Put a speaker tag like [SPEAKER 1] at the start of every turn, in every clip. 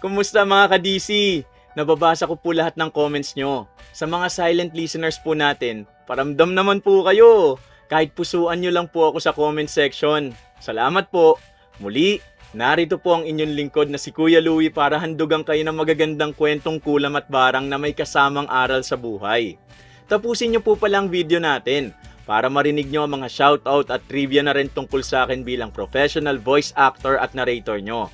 [SPEAKER 1] Kumusta mga ka-DC? Nababasa ko po lahat ng comments nyo. Sa mga silent listeners po natin, paramdam naman po kayo. Kahit pusuan nyo lang po ako sa comment section. Salamat po. Muli, narito po ang inyong lingkod na si Kuya Louie para handugan kayo ng magagandang kwentong kulam at barang na may kasamang aral sa buhay. Tapusin nyo po pala ang video natin para marinig nyo ang mga shoutout at trivia na rin tungkol sa akin bilang professional voice actor at narrator nyo.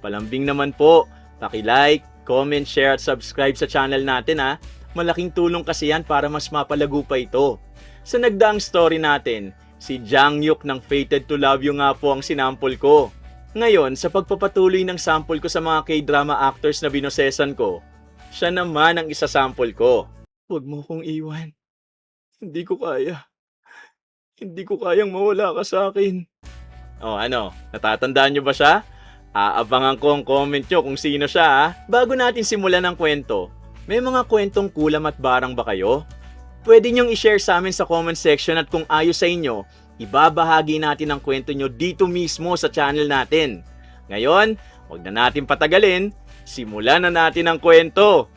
[SPEAKER 1] Palambing naman po, paki-like, comment, share at subscribe sa channel natin ha. Malaking tulong kasi yan para mas mapalago pa ito. Sa nagdaang story natin, si Jang Yuk ng Fated to Love You nga po ang sinample ko. Ngayon, sa pagpapatuloy ng sample ko sa mga K-drama actors na binosesan ko, siya naman ang isasample ko. Huwag mo kong iwan. Hindi ko kaya. Hindi ko kayang mawala ka sa akin. Oh, ano? Natatandaan nyo ba siya? Aabangan ko ang comment nyo kung sino siya ha. Bago natin simulan ang kwento, may mga kwentong kulam at barang ba kayo? Pwede nyong i-share sa amin sa comment section at kung ayos sa inyo, ibabahagi natin ang kwento nyo dito mismo sa channel natin. Ngayon, wag na natin patagalin, simulan na natin ang kwento.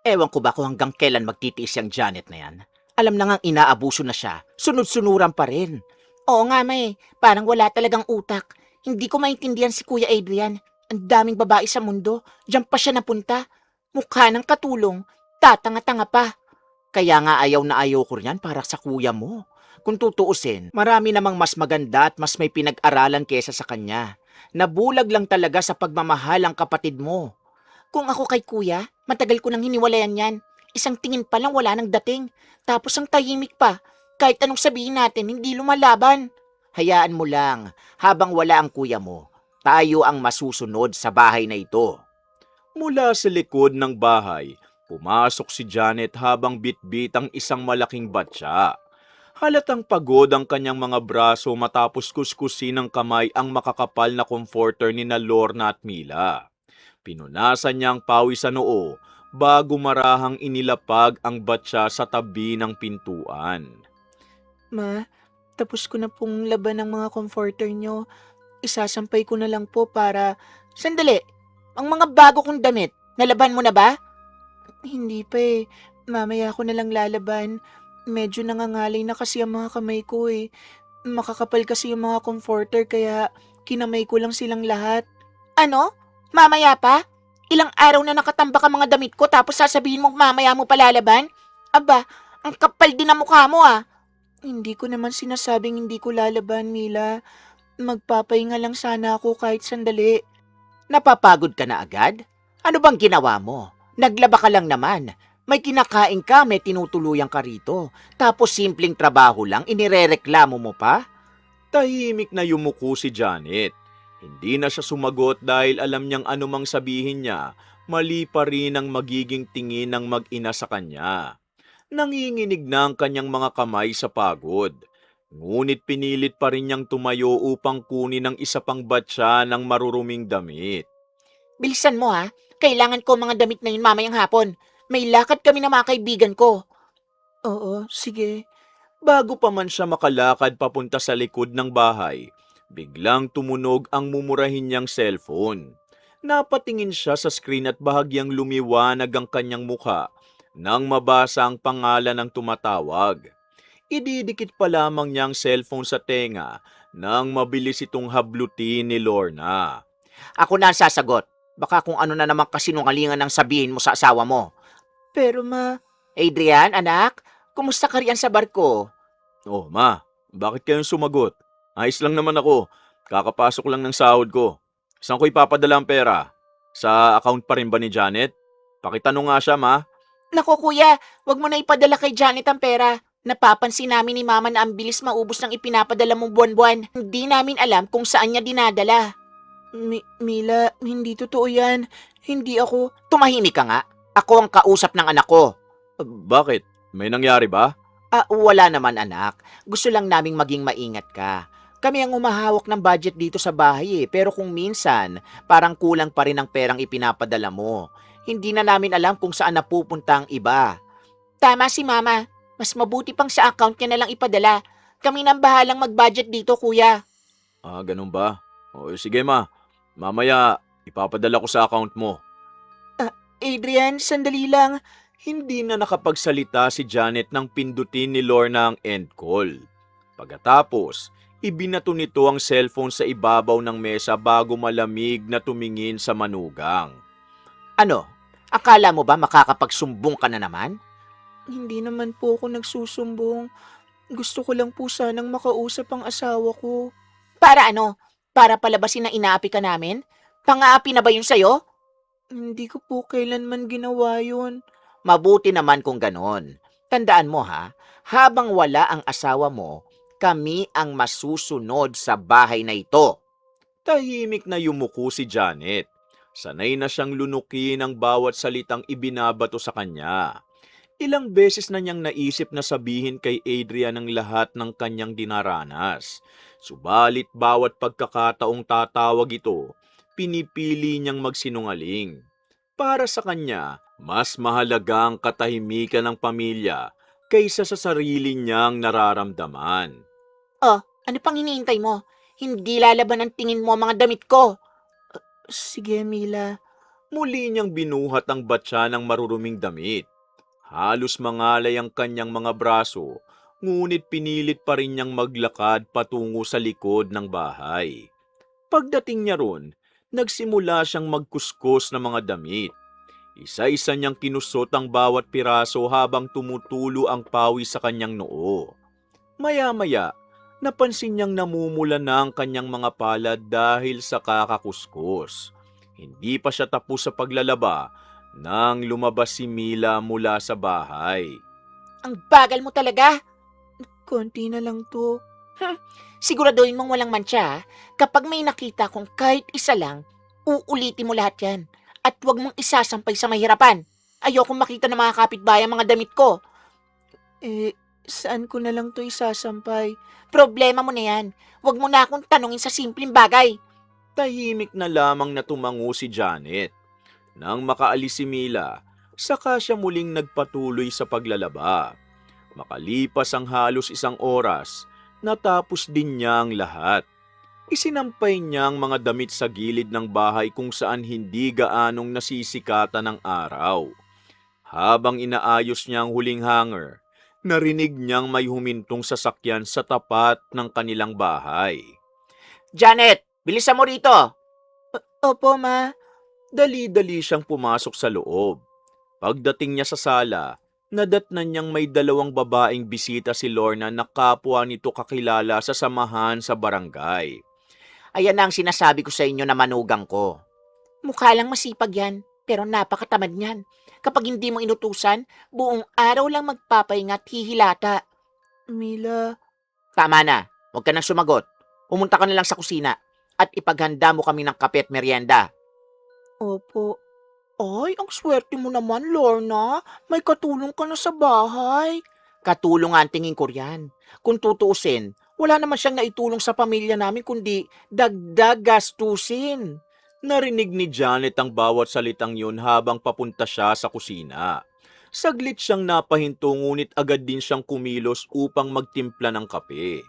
[SPEAKER 2] Ewan ko ba kung hanggang kailan magtitiis yung Janet na yan. Alam na ngang inaabuso na siya, sunod-sunuran pa rin. Oo nga, May, parang wala talagang utak. Hindi ko maintindihan si Kuya Adrian. Ang daming babae sa mundo, diyan pa siya napunta. Mukha ng katulong, tatanga-tanga pa. Kaya nga ayaw na ayaw ko riyan para sa kuya mo. Kung tutuusin, marami namang mas maganda at mas may pinag-aralan kesa sa kanya. Nabulag lang talaga sa pagmamahal ang kapatid mo. Kung ako kay kuya, matagal ko nang hiniwalayan yan. Isang tingin pa lang wala nang dating. Tapos ang tahimik pa. Kahit anong sabihin natin, hindi lumalaban. Hayaan mo lang, habang wala ang kuya mo, tayo ang masusunod sa bahay na ito.
[SPEAKER 1] Mula sa likod ng bahay, pumasok si Janet habang bitbit ang isang malaking batya. Halatang pagod ang kanyang mga braso matapos kuskusin ng kamay ang makakapal na comforter ni na Lorna at Mila. Pinunasan niya ang pawis sa noo bago marahang inilapag ang batya sa tabi ng pintuan.
[SPEAKER 3] Ma, tapos ko na pong laban ng mga comforter nyo. Isasampay ko na lang po para...
[SPEAKER 2] Sandali, ang mga bago kong damit, nalaban mo na ba?
[SPEAKER 3] Hindi pa eh. Mamaya ko na lang lalaban. Medyo nangangalay na kasi ang mga kamay ko eh. Makakapal kasi yung mga comforter kaya kinamay ko lang silang lahat.
[SPEAKER 2] Ano? Mamaya pa? Ilang araw na nakatambak ang mga damit ko tapos sasabihin mong mamaya mo palalaban? Aba, ang kapal din ang mukha mo ah.
[SPEAKER 3] Hindi ko naman sinasabing hindi ko lalaban, Mila. Magpapahinga lang sana ako kahit sandali.
[SPEAKER 2] Napapagod ka na agad? Ano bang ginawa mo? Naglaba ka lang naman. May kinakain ka, may tinutuluyan ka rito. Tapos simpleng trabaho lang, inirereklamo mo pa?
[SPEAKER 1] Tahimik na yumuko si Janet. Hindi na siya sumagot dahil alam niyang anumang sabihin niya, mali pa rin ang magiging tingin ng mag-ina sa kanya. Nanginginig na ang kanyang mga kamay sa pagod. Ngunit pinilit pa rin niyang tumayo upang kunin ang isa pang batya ng maruruming damit.
[SPEAKER 2] Bilisan mo ha. Kailangan ko mga damit na yun mamayang hapon. May lakad kami ng mga kaibigan ko.
[SPEAKER 3] Oo, sige.
[SPEAKER 1] Bago pa man siya makalakad papunta sa likod ng bahay, biglang tumunog ang mumurahin niyang cellphone. Napatingin siya sa screen at bahagyang lumiwanag ang kanyang mukha nang mabasa ang pangalan ng tumatawag. Ididikit pa lamang niyang cellphone sa tenga nang mabilis itong hablutin ni Lorna.
[SPEAKER 2] Ako na ang sasagot. Baka kung ano na naman kasinungalingan ang sabihin mo sa asawa mo.
[SPEAKER 3] Pero ma,
[SPEAKER 2] Adrian, anak, kumusta ka riyan sa barko?
[SPEAKER 1] Oh, ma, bakit kayong sumagot? Ayos lang naman ako. Kakapasok lang ng sahod ko. Saan ko ipapadala ang pera? Sa account pa rin ba ni Janet? Pakitanong nga siya, ma.
[SPEAKER 2] Naku kuya, wag mo na ipadala kay Janet ang pera. Napapansin namin ni Mama na ang bilis maubos ng ipinapadala mong buwan-buwan. Hindi namin alam kung saan niya dinadala.
[SPEAKER 3] Mila, hindi totoo yan. Hindi ako...
[SPEAKER 2] Tumahimik ka nga. Ako ang kausap ng anak ko.
[SPEAKER 1] Bakit? May nangyari ba?
[SPEAKER 2] Wala naman anak. Gusto lang naming maging maingat ka. Kami ang umahawak ng budget dito sa bahay pero kung minsan, parang kulang pa rin ang perang ipinapadala mo. Hindi na namin alam kung saan napupunta ang iba. Tama si Mama. Mas mabuti pang sa account niya na lang ipadala. Kami nang bahalang mag-budget dito, kuya.
[SPEAKER 1] Ganun ba? O sige, ma. Mamaya, ipapadala ko sa account mo.
[SPEAKER 3] Adrian, sandali lang.
[SPEAKER 1] Hindi na nakapagsalita si Janet nang pindutin ni Lorna ang end call. Pagkatapos, ibinato nito ang cellphone sa ibabaw ng mesa bago malamig na tumingin sa manugang.
[SPEAKER 2] Ano? Akala mo ba makakapagsumbong ka na naman?
[SPEAKER 3] Hindi naman po ako nagsusumbong. Gusto ko lang po sanang makausap ang asawa ko.
[SPEAKER 2] Para ano? Para palabasin na inaapi ka namin? Pang-aapi na ba yun sa'yo?
[SPEAKER 3] Hindi ko po kailanman ginawa yun.
[SPEAKER 2] Mabuti naman kung ganon. Tandaan mo ha, habang wala ang asawa mo, kami ang masusunod sa bahay na ito.
[SPEAKER 1] Tahimik na yumuko si Janet. Sanay na siyang lunukin ang bawat salitang ibinabato sa kanya. Ilang beses na niyang naisip na sabihin kay Adrian ang lahat ng kanyang dinaranas. Subalit bawat pagkakataong tatawag ito, pinipili niyang magsinungaling. Para sa kanya, mas mahalaga ang katahimikan ng pamilya kaysa sa sarili niyang nararamdaman.
[SPEAKER 2] Oh, ano pang hinihintay mo? Hindi lalaban ang tingin mo mga damit ko.
[SPEAKER 3] Sige, Mila.
[SPEAKER 1] Muli niyang binuhat ang batya ng maruruming damit. Halos mangalay ang kanyang mga braso, ngunit pinilit pa rin niyang maglakad patungo sa likod ng bahay. Pagdating niya ron, nagsimula siyang magkuskos ng mga damit. Isa-isa niyang kinusot ang bawat piraso habang tumutulo ang pawis sa kanyang noo. Maya-maya, napansin niyang namumula na ang kanyang mga palad dahil sa kakakuskos. Hindi pa siya tapos sa paglalaba nang lumabas si Mila mula sa bahay.
[SPEAKER 2] Ang bagal mo talaga.
[SPEAKER 3] Konti na lang to.
[SPEAKER 2] Siguraduhin mong walang mantsa ha? Kapag may nakita kong kahit isa lang, uulitin mo lahat yan. At huwag mong isasampay sa mahirapan. Ayokong makita ng mga kapitbahay ang mga damit ko.
[SPEAKER 3] Saan ko na lang to isasampay?
[SPEAKER 2] Problema mo na yan. Huwag mo na akong tanungin sa simpleng bagay.
[SPEAKER 1] Tahimik na lamang na tumango si Janet. Nang makaalis si Mila, saka siya muling nagpatuloy sa paglalaba. Makalipas ang halos 1 oras, natapos din niya ang lahat. Isinampay niya ang mga damit sa gilid ng bahay kung saan hindi gaanong nasisikatan ng araw. Habang inaayos niya ang huling hanger, narinig niyang may humintong sasakyan sa tapat ng kanilang bahay.
[SPEAKER 2] Janet, bilisan mo rito.
[SPEAKER 3] Opo, Ma.
[SPEAKER 1] Dali-dali siyang pumasok sa loob. Pagdating niya sa sala, nadatnan niyang may 2 babaeng bisita si Lorna na kapwa nito kakilala sa samahan sa barangay.
[SPEAKER 2] Ayan na ang sinasabi ko sa inyo na manugang ko. Mukha lang masipag yan, pero napakatamad niyan. Kapag hindi mo inutusan, buong araw lang magpapahinga at hihilata.
[SPEAKER 3] Mila,
[SPEAKER 2] Tama na, huwag ka nang sumagot. Pumunta ka na lang sa kusina at ipaghanda mo kami ng kape at merienda.
[SPEAKER 3] opo. Ay, ang swerte mo naman, Lorna. May katulong ka na sa bahay.
[SPEAKER 2] Katulong ang tingin ko riyan. Kung tutuusin, wala naman siyang naitulong sa pamilya namin kundi dagdag gastusin.
[SPEAKER 1] Narinig ni Janet ang bawat salitang yun habang papunta siya sa kusina. Saglit siyang napahinto ngunit agad din siyang kumilos upang magtimpla ng kape.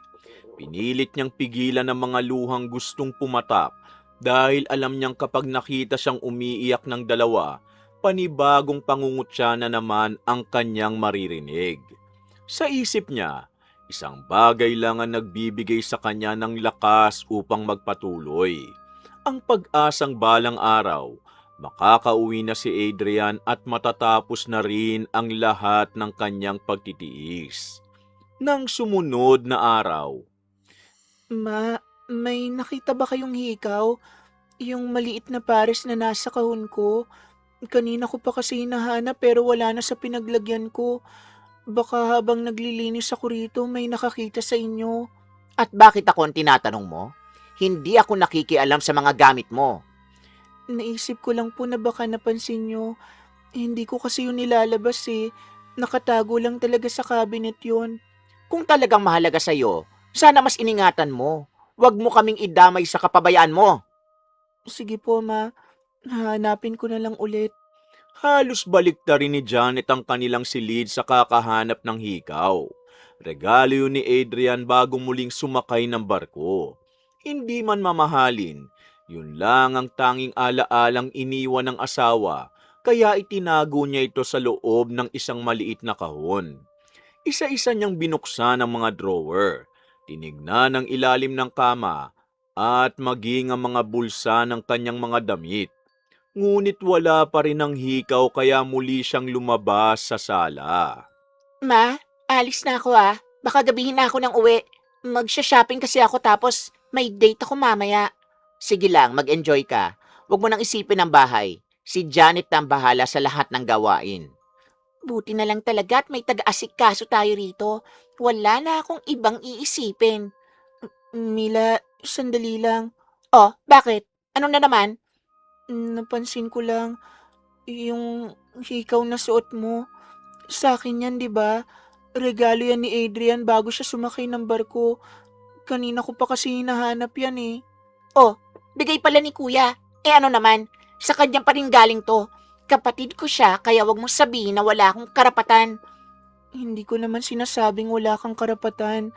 [SPEAKER 1] Pinilit niyang pigilan ang mga luhang gustong pumatak dahil alam niyang kapag nakita siyang umiiyak ng dalawa, panibagong pangungutya na naman ang kanyang maririnig. Sa isip niya, isang bagay lang ang nagbibigay sa kanya ng lakas upang magpatuloy. Ang pag-asang balang araw, makakauwi na si Adrian at matatapos na rin ang lahat ng kanyang pagtitiis. Nang sumunod na araw,
[SPEAKER 3] Ma, may nakita ba kayong hikaw? Yung maliit na pares na nasa kahon ko. Kanina ko pa kasi hinahanap pero wala na sa pinaglagyan ko. Baka habang naglilinis ako rito may nakakita sa inyo.
[SPEAKER 2] At bakit ako ang tinatanong mo? Hindi ako nakikialam sa mga gamit mo.
[SPEAKER 3] Naisip ko lang po na baka napansin nyo. Hindi ko kasi yun nilalabas eh. Nakatago lang talaga sa cabinet yun.
[SPEAKER 2] Kung talagang mahalaga sa'yo, sana mas iningatan mo. Huwag mo kaming idamay sa kapabayaan mo.
[SPEAKER 3] Sige po, Ma. Hahanapin ko na lang ulit.
[SPEAKER 1] halos baliktarin ni Janet ang kanilang silid sa kakahanap ng hikaw. Regalo yun ni Adrian bago muling sumakay ng barko. Hindi man mamahalin, yun lang ang tanging alaalang iniwan ng asawa kaya itinago niya ito sa loob ng isang maliit na kahon. Isa-isa niyang binuksan ang mga drawer, tinignan ang ilalim ng kama, at maging ang mga bulsa ng kanyang mga damit. Ngunit wala pa rin ang hikaw kaya muli siyang lumabas sa sala.
[SPEAKER 2] Ma, alis na ako ah. Baka gabihin na ako ng uwi. Magsha-shopping kasi ako tapos may date ako mamaya. Sige lang, mag-enjoy ka. Huwag mo nang isipin ang bahay. Si Janet na ang bahala sa lahat ng gawain. Buti na lang talaga at may taga-asikaso tayo rito. Wala na akong ibang iisipin.
[SPEAKER 3] Mila, sandali lang.
[SPEAKER 2] Oh, bakit? Ano na naman?
[SPEAKER 3] Napansin ko lang, yung hikaw na suot mo. Sa akin yan, di ba? Regalo yan ni Adrian bago siya sumakay ng barko. Kanina ko pa kasi hinahanap yan eh.
[SPEAKER 2] Oh, bigay pala ni kuya. Eh ano naman, sa kanya pa rin galing to. Kapatid ko siya, kaya wag mong sabihin na wala akong karapatan.
[SPEAKER 3] Hindi ko naman sinasabing wala kang karapatan.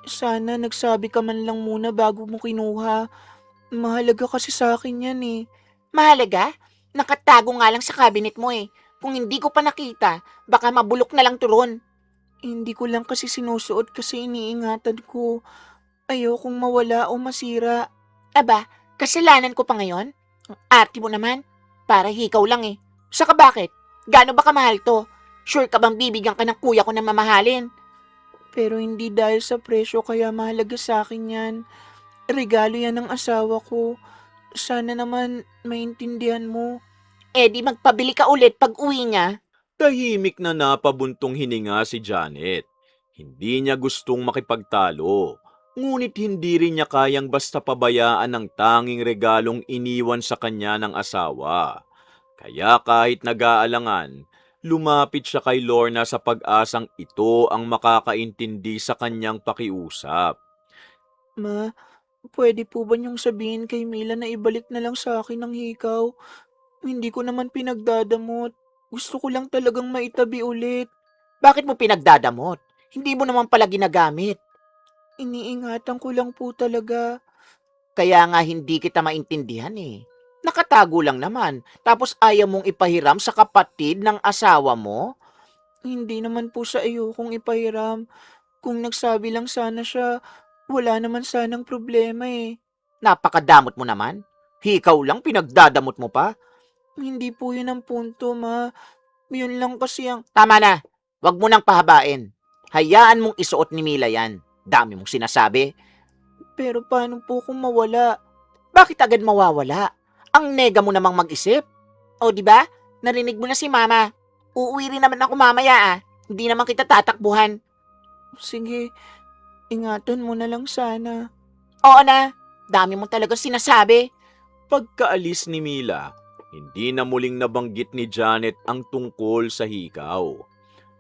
[SPEAKER 3] Sana nagsabi ka man lang muna bago mo kinuha. Mahalaga kasi sa akin yan eh.
[SPEAKER 2] Mahalaga? Nakatago nga lang sa cabinet mo eh. Kung hindi ko pa nakita, baka mabulok na lang turon.
[SPEAKER 3] Hindi ko lang kasi sinusuot kasi iniingatan ko. Ayokong mawala o masira.
[SPEAKER 2] Aba, kasalanan ko pa ngayon? Ang arte mo naman. Para hikaw lang eh. Saka bakit? Gaano ba kamahal to? Sure ka bang bibigyan ka ng kuya ko na mamahalin?
[SPEAKER 3] Pero hindi dahil sa presyo kaya mahalaga sa akin yan. Regalo yan ng asawa ko. Sana naman maintindihan mo.
[SPEAKER 2] Eh di magpabili ka ulit pag uwi niya.
[SPEAKER 1] Tahimik na napabuntong hininga si Janet. Hindi niya gustong makipagtalo, ngunit hindi rin niya kayang basta pabayaan ang tanging regalong iniwan sa kanya ng asawa. Kaya kahit nag-aalangan, lumapit siya kay Lorna sa pag-asang ito ang makakaintindi sa kanyang pakiusap.
[SPEAKER 3] Ma, pwede po ba niyong sabihin kay Mila na ibalik na lang sa akin ang hikaw? Hindi ko naman pinagdadamot. Gusto ko lang talagang maitabi ulit.
[SPEAKER 2] Bakit mo pinagdadamot? Hindi mo naman pala ginagamit.
[SPEAKER 3] Iniingatan ko lang po talaga.
[SPEAKER 2] Kaya nga hindi kita maintindihan eh. Nakatago lang naman, tapos ayaw mong ipahiram sa kapatid ng asawa mo?
[SPEAKER 3] Hindi naman po sa ayokong ipahiram. Kung nagsabi lang sana siya, wala naman sanang problema eh.
[SPEAKER 2] Napakadamot mo naman. Hikaw lang pinagdadamot mo pa.
[SPEAKER 3] Hindi po yun ang punto, ma. Yun lang kasi ang...
[SPEAKER 2] Tama na. Huwag mo nang pahabain. Hayaan mong isuot ni Mila yan. Dami mong sinasabi.
[SPEAKER 3] Pero paano po kung mawala?
[SPEAKER 2] Bakit agad mawawala? Ang nega mo namang mag-isip. O di ba? Narinig mo na si Mama. Uuwi rin naman ako mamaya ah. Hindi naman kita tatakbuhan.
[SPEAKER 3] Sige, ingatan mo na lang sana.
[SPEAKER 2] Oo na. Dami mo talaga sinasabi.
[SPEAKER 1] Pagkaalis ni Mila, hindi na muling nabanggit ni Janet ang tungkol sa hikaw.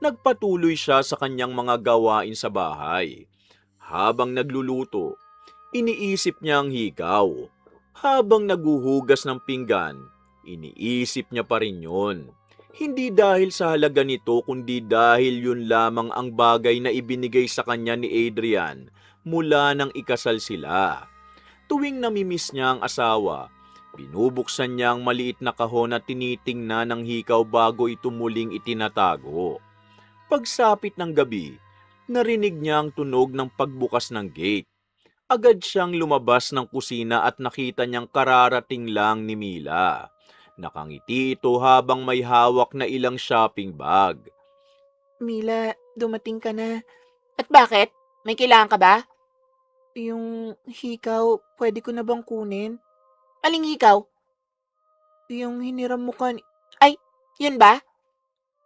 [SPEAKER 1] Nagpatuloy siya sa kanyang mga gawain sa bahay. Habang nagluluto, iniisip niya ang hikaw. Habang naguhugas ng pinggan, iniisip niya pa rin yun. Hindi dahil sa halaga nito kundi dahil yun lamang ang bagay na ibinigay sa kanya ni Adrian mula nang ikasal sila. Tuwing namimiss niya ang asawa, binubuksan niya ang maliit na kahon at tinitingnan ng hikaw bago ito muling itinatago. Pagsapit ng gabi, narinig niya ang tunog ng pagbukas ng gate. Agad siyang lumabas ng kusina at nakita niyang kararating lang ni Mila. Nakangiti ito habang may hawak na ilang shopping bag.
[SPEAKER 3] Mila, dumating ka na.
[SPEAKER 2] At bakit? May kailangan ka ba?
[SPEAKER 3] Yung hikaw, pwede ko na bang kunin?
[SPEAKER 2] Aling ikaw?
[SPEAKER 3] Yung hiniram mo
[SPEAKER 2] Ay, yun ba?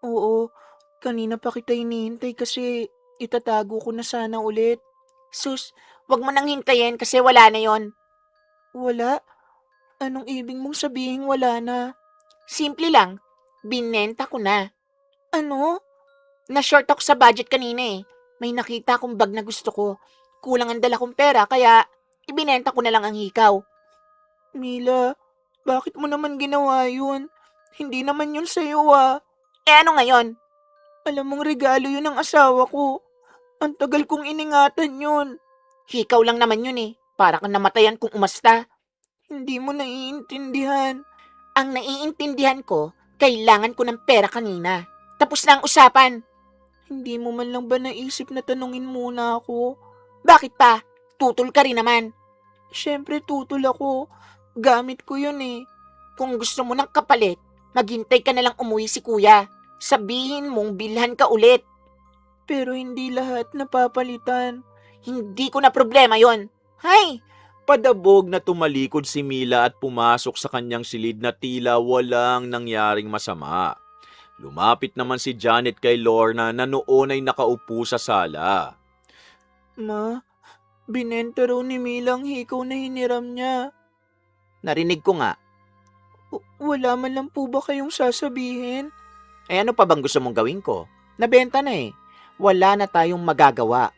[SPEAKER 3] Oo, kanina pa kita hinihintay kasi itatago ko na sana ulit.
[SPEAKER 2] Sus, wag mo nang hintayin kasi wala na yon.
[SPEAKER 3] Wala? Anong ibig mong sabihin wala na?
[SPEAKER 2] Simple lang, binenta ko na.
[SPEAKER 3] Ano?
[SPEAKER 2] Na-short ako sa budget kanina eh. May nakita akong bag na gusto ko. Kulang ang dala kong pera kaya ibinenta ko na lang ang hikaw.
[SPEAKER 3] Mila, bakit mo naman ginawa yun? Hindi naman yun sa'yo ah.
[SPEAKER 2] Eh ano ngayon?
[SPEAKER 3] Alam mong regalo yun ng asawa ko. Ang tagal kong iningatan yun.
[SPEAKER 2] Hikaw lang naman yun eh. Para kang namatayan kung umasta.
[SPEAKER 3] Hindi mo naiintindihan.
[SPEAKER 2] Ang naiintindihan ko, Kailangan ko ng pera kanina. Tapos na ang usapan.
[SPEAKER 3] Hindi mo man lang ba naisip na tanungin muna ako?
[SPEAKER 2] Bakit pa? Tutol ka rin naman.
[SPEAKER 3] Siyempre tutol ako. Gamit ko yun eh.
[SPEAKER 2] Kung gusto mo ng kapalit, maghintay ka na lang umuwi si kuya. Sabihin mong bilhan ka ulit.
[SPEAKER 3] Pero hindi lahat napapalitan.
[SPEAKER 2] Hindi ko na problema yon. Hay!
[SPEAKER 1] Padabog na tumalikod si Mila at pumasok sa kanyang silid na tila walang nangyaring masama. Lumapit naman si Janet kay Lorna na noon ay nakaupo sa sala.
[SPEAKER 3] Ma, binenta raw ni Mila ang hikaw na hiniram niya.
[SPEAKER 2] Narinig ko nga.
[SPEAKER 3] Wala man lang po ba kayong sasabihin?
[SPEAKER 2] Eh ano pa bang gusto mong gawin ko? Nabenta na eh. Wala na tayong magagawa.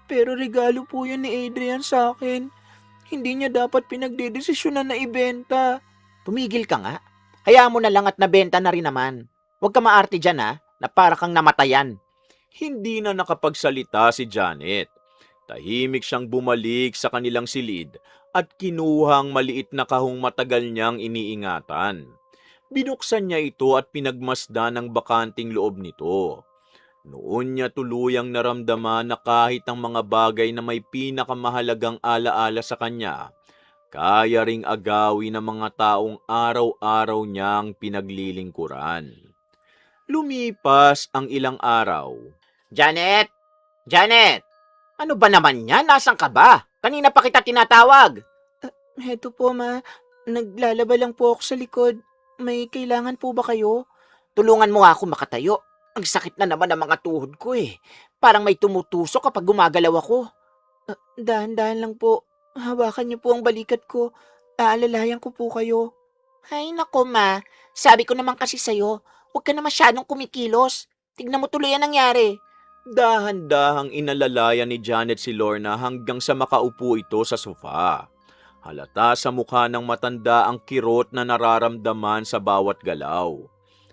[SPEAKER 3] Pero regalo po yun ni Adrian sa akin. Hindi niya dapat pinagdedesisyonan na ibenta.
[SPEAKER 2] Tumigil ka nga. Hayaan mo na lang at nabenta na rin naman. Huwag ka maarte dyan ha, na para kang namatayan.
[SPEAKER 1] Hindi na nakapagsalita si Janet. Tahimik siyang bumalik sa kanilang silid at kinuhang maliit na kahong matagal niyang iniingatan. Binuksan niya ito at pinagmasdan ang bakanting loob nito. Noon niya tuluyang naramdaman na kahit ang mga bagay na may pinakamahalagang alaala sa kanya, kaya ring agawin ng mga taong araw-araw niyang pinaglilingkuran. Lumipas ang ilang araw.
[SPEAKER 2] Janet! Janet! Ano ba naman yan? Nasaan ka ba? Kanina pa kita tinatawag.
[SPEAKER 3] Heto po ma, naglalaba lang po ako sa likod. May kailangan po ba kayo?
[SPEAKER 2] Tulungan mo ako makatayo. Ang sakit na naman ng mga tuhod ko eh. Parang may tumutusok kapag gumagalaw ako.
[SPEAKER 3] Dahan-dahan lang po. Hawakan niyo po ang balikat ko. Aalalayan ko po kayo.
[SPEAKER 2] Ay nako ma, sabi ko naman kasi sa'yo, huwag ka na masyadong kumikilos. Tignan mo tuloy ang nangyari.
[SPEAKER 1] Dahan-dahang inalalayan ni Janet si Lorna hanggang sa makaupo ito sa sofa. Halata sa mukha ng matanda ang kirot na nararamdaman sa bawat galaw.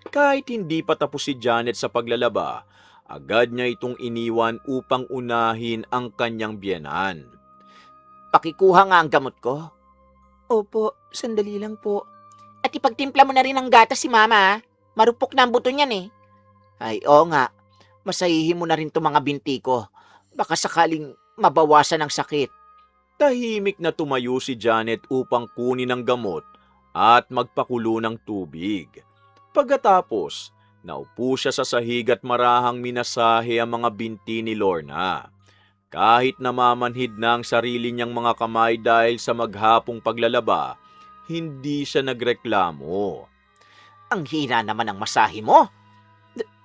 [SPEAKER 1] Kahit hindi pa tapos si Janet sa paglalaba, agad niya itong iniwan upang unahin ang kanyang biyenan.
[SPEAKER 2] Pakikuha nga ang gamot ko.
[SPEAKER 3] Opo, sandali lang po.
[SPEAKER 2] At ipagtimpla mo na rin ng gatas si mama ha. Marupok na ang buto niyan eh. Ay oo nga, masahihin mo na rin itong mga binti ko. Baka sakaling mabawasan ang sakit.
[SPEAKER 1] Tahimik na tumayo si Janet upang kunin ang gamot at magpakulo ng tubig. Pagkatapos, naupo siya sa sahig at marahang minasahe ang mga binti ni Lorna. Kahit namamanhid na ang sarili niyang mga kamay dahil sa maghapong paglalaba, hindi siya nagreklamo.
[SPEAKER 2] Ang hina naman ang masahe mo.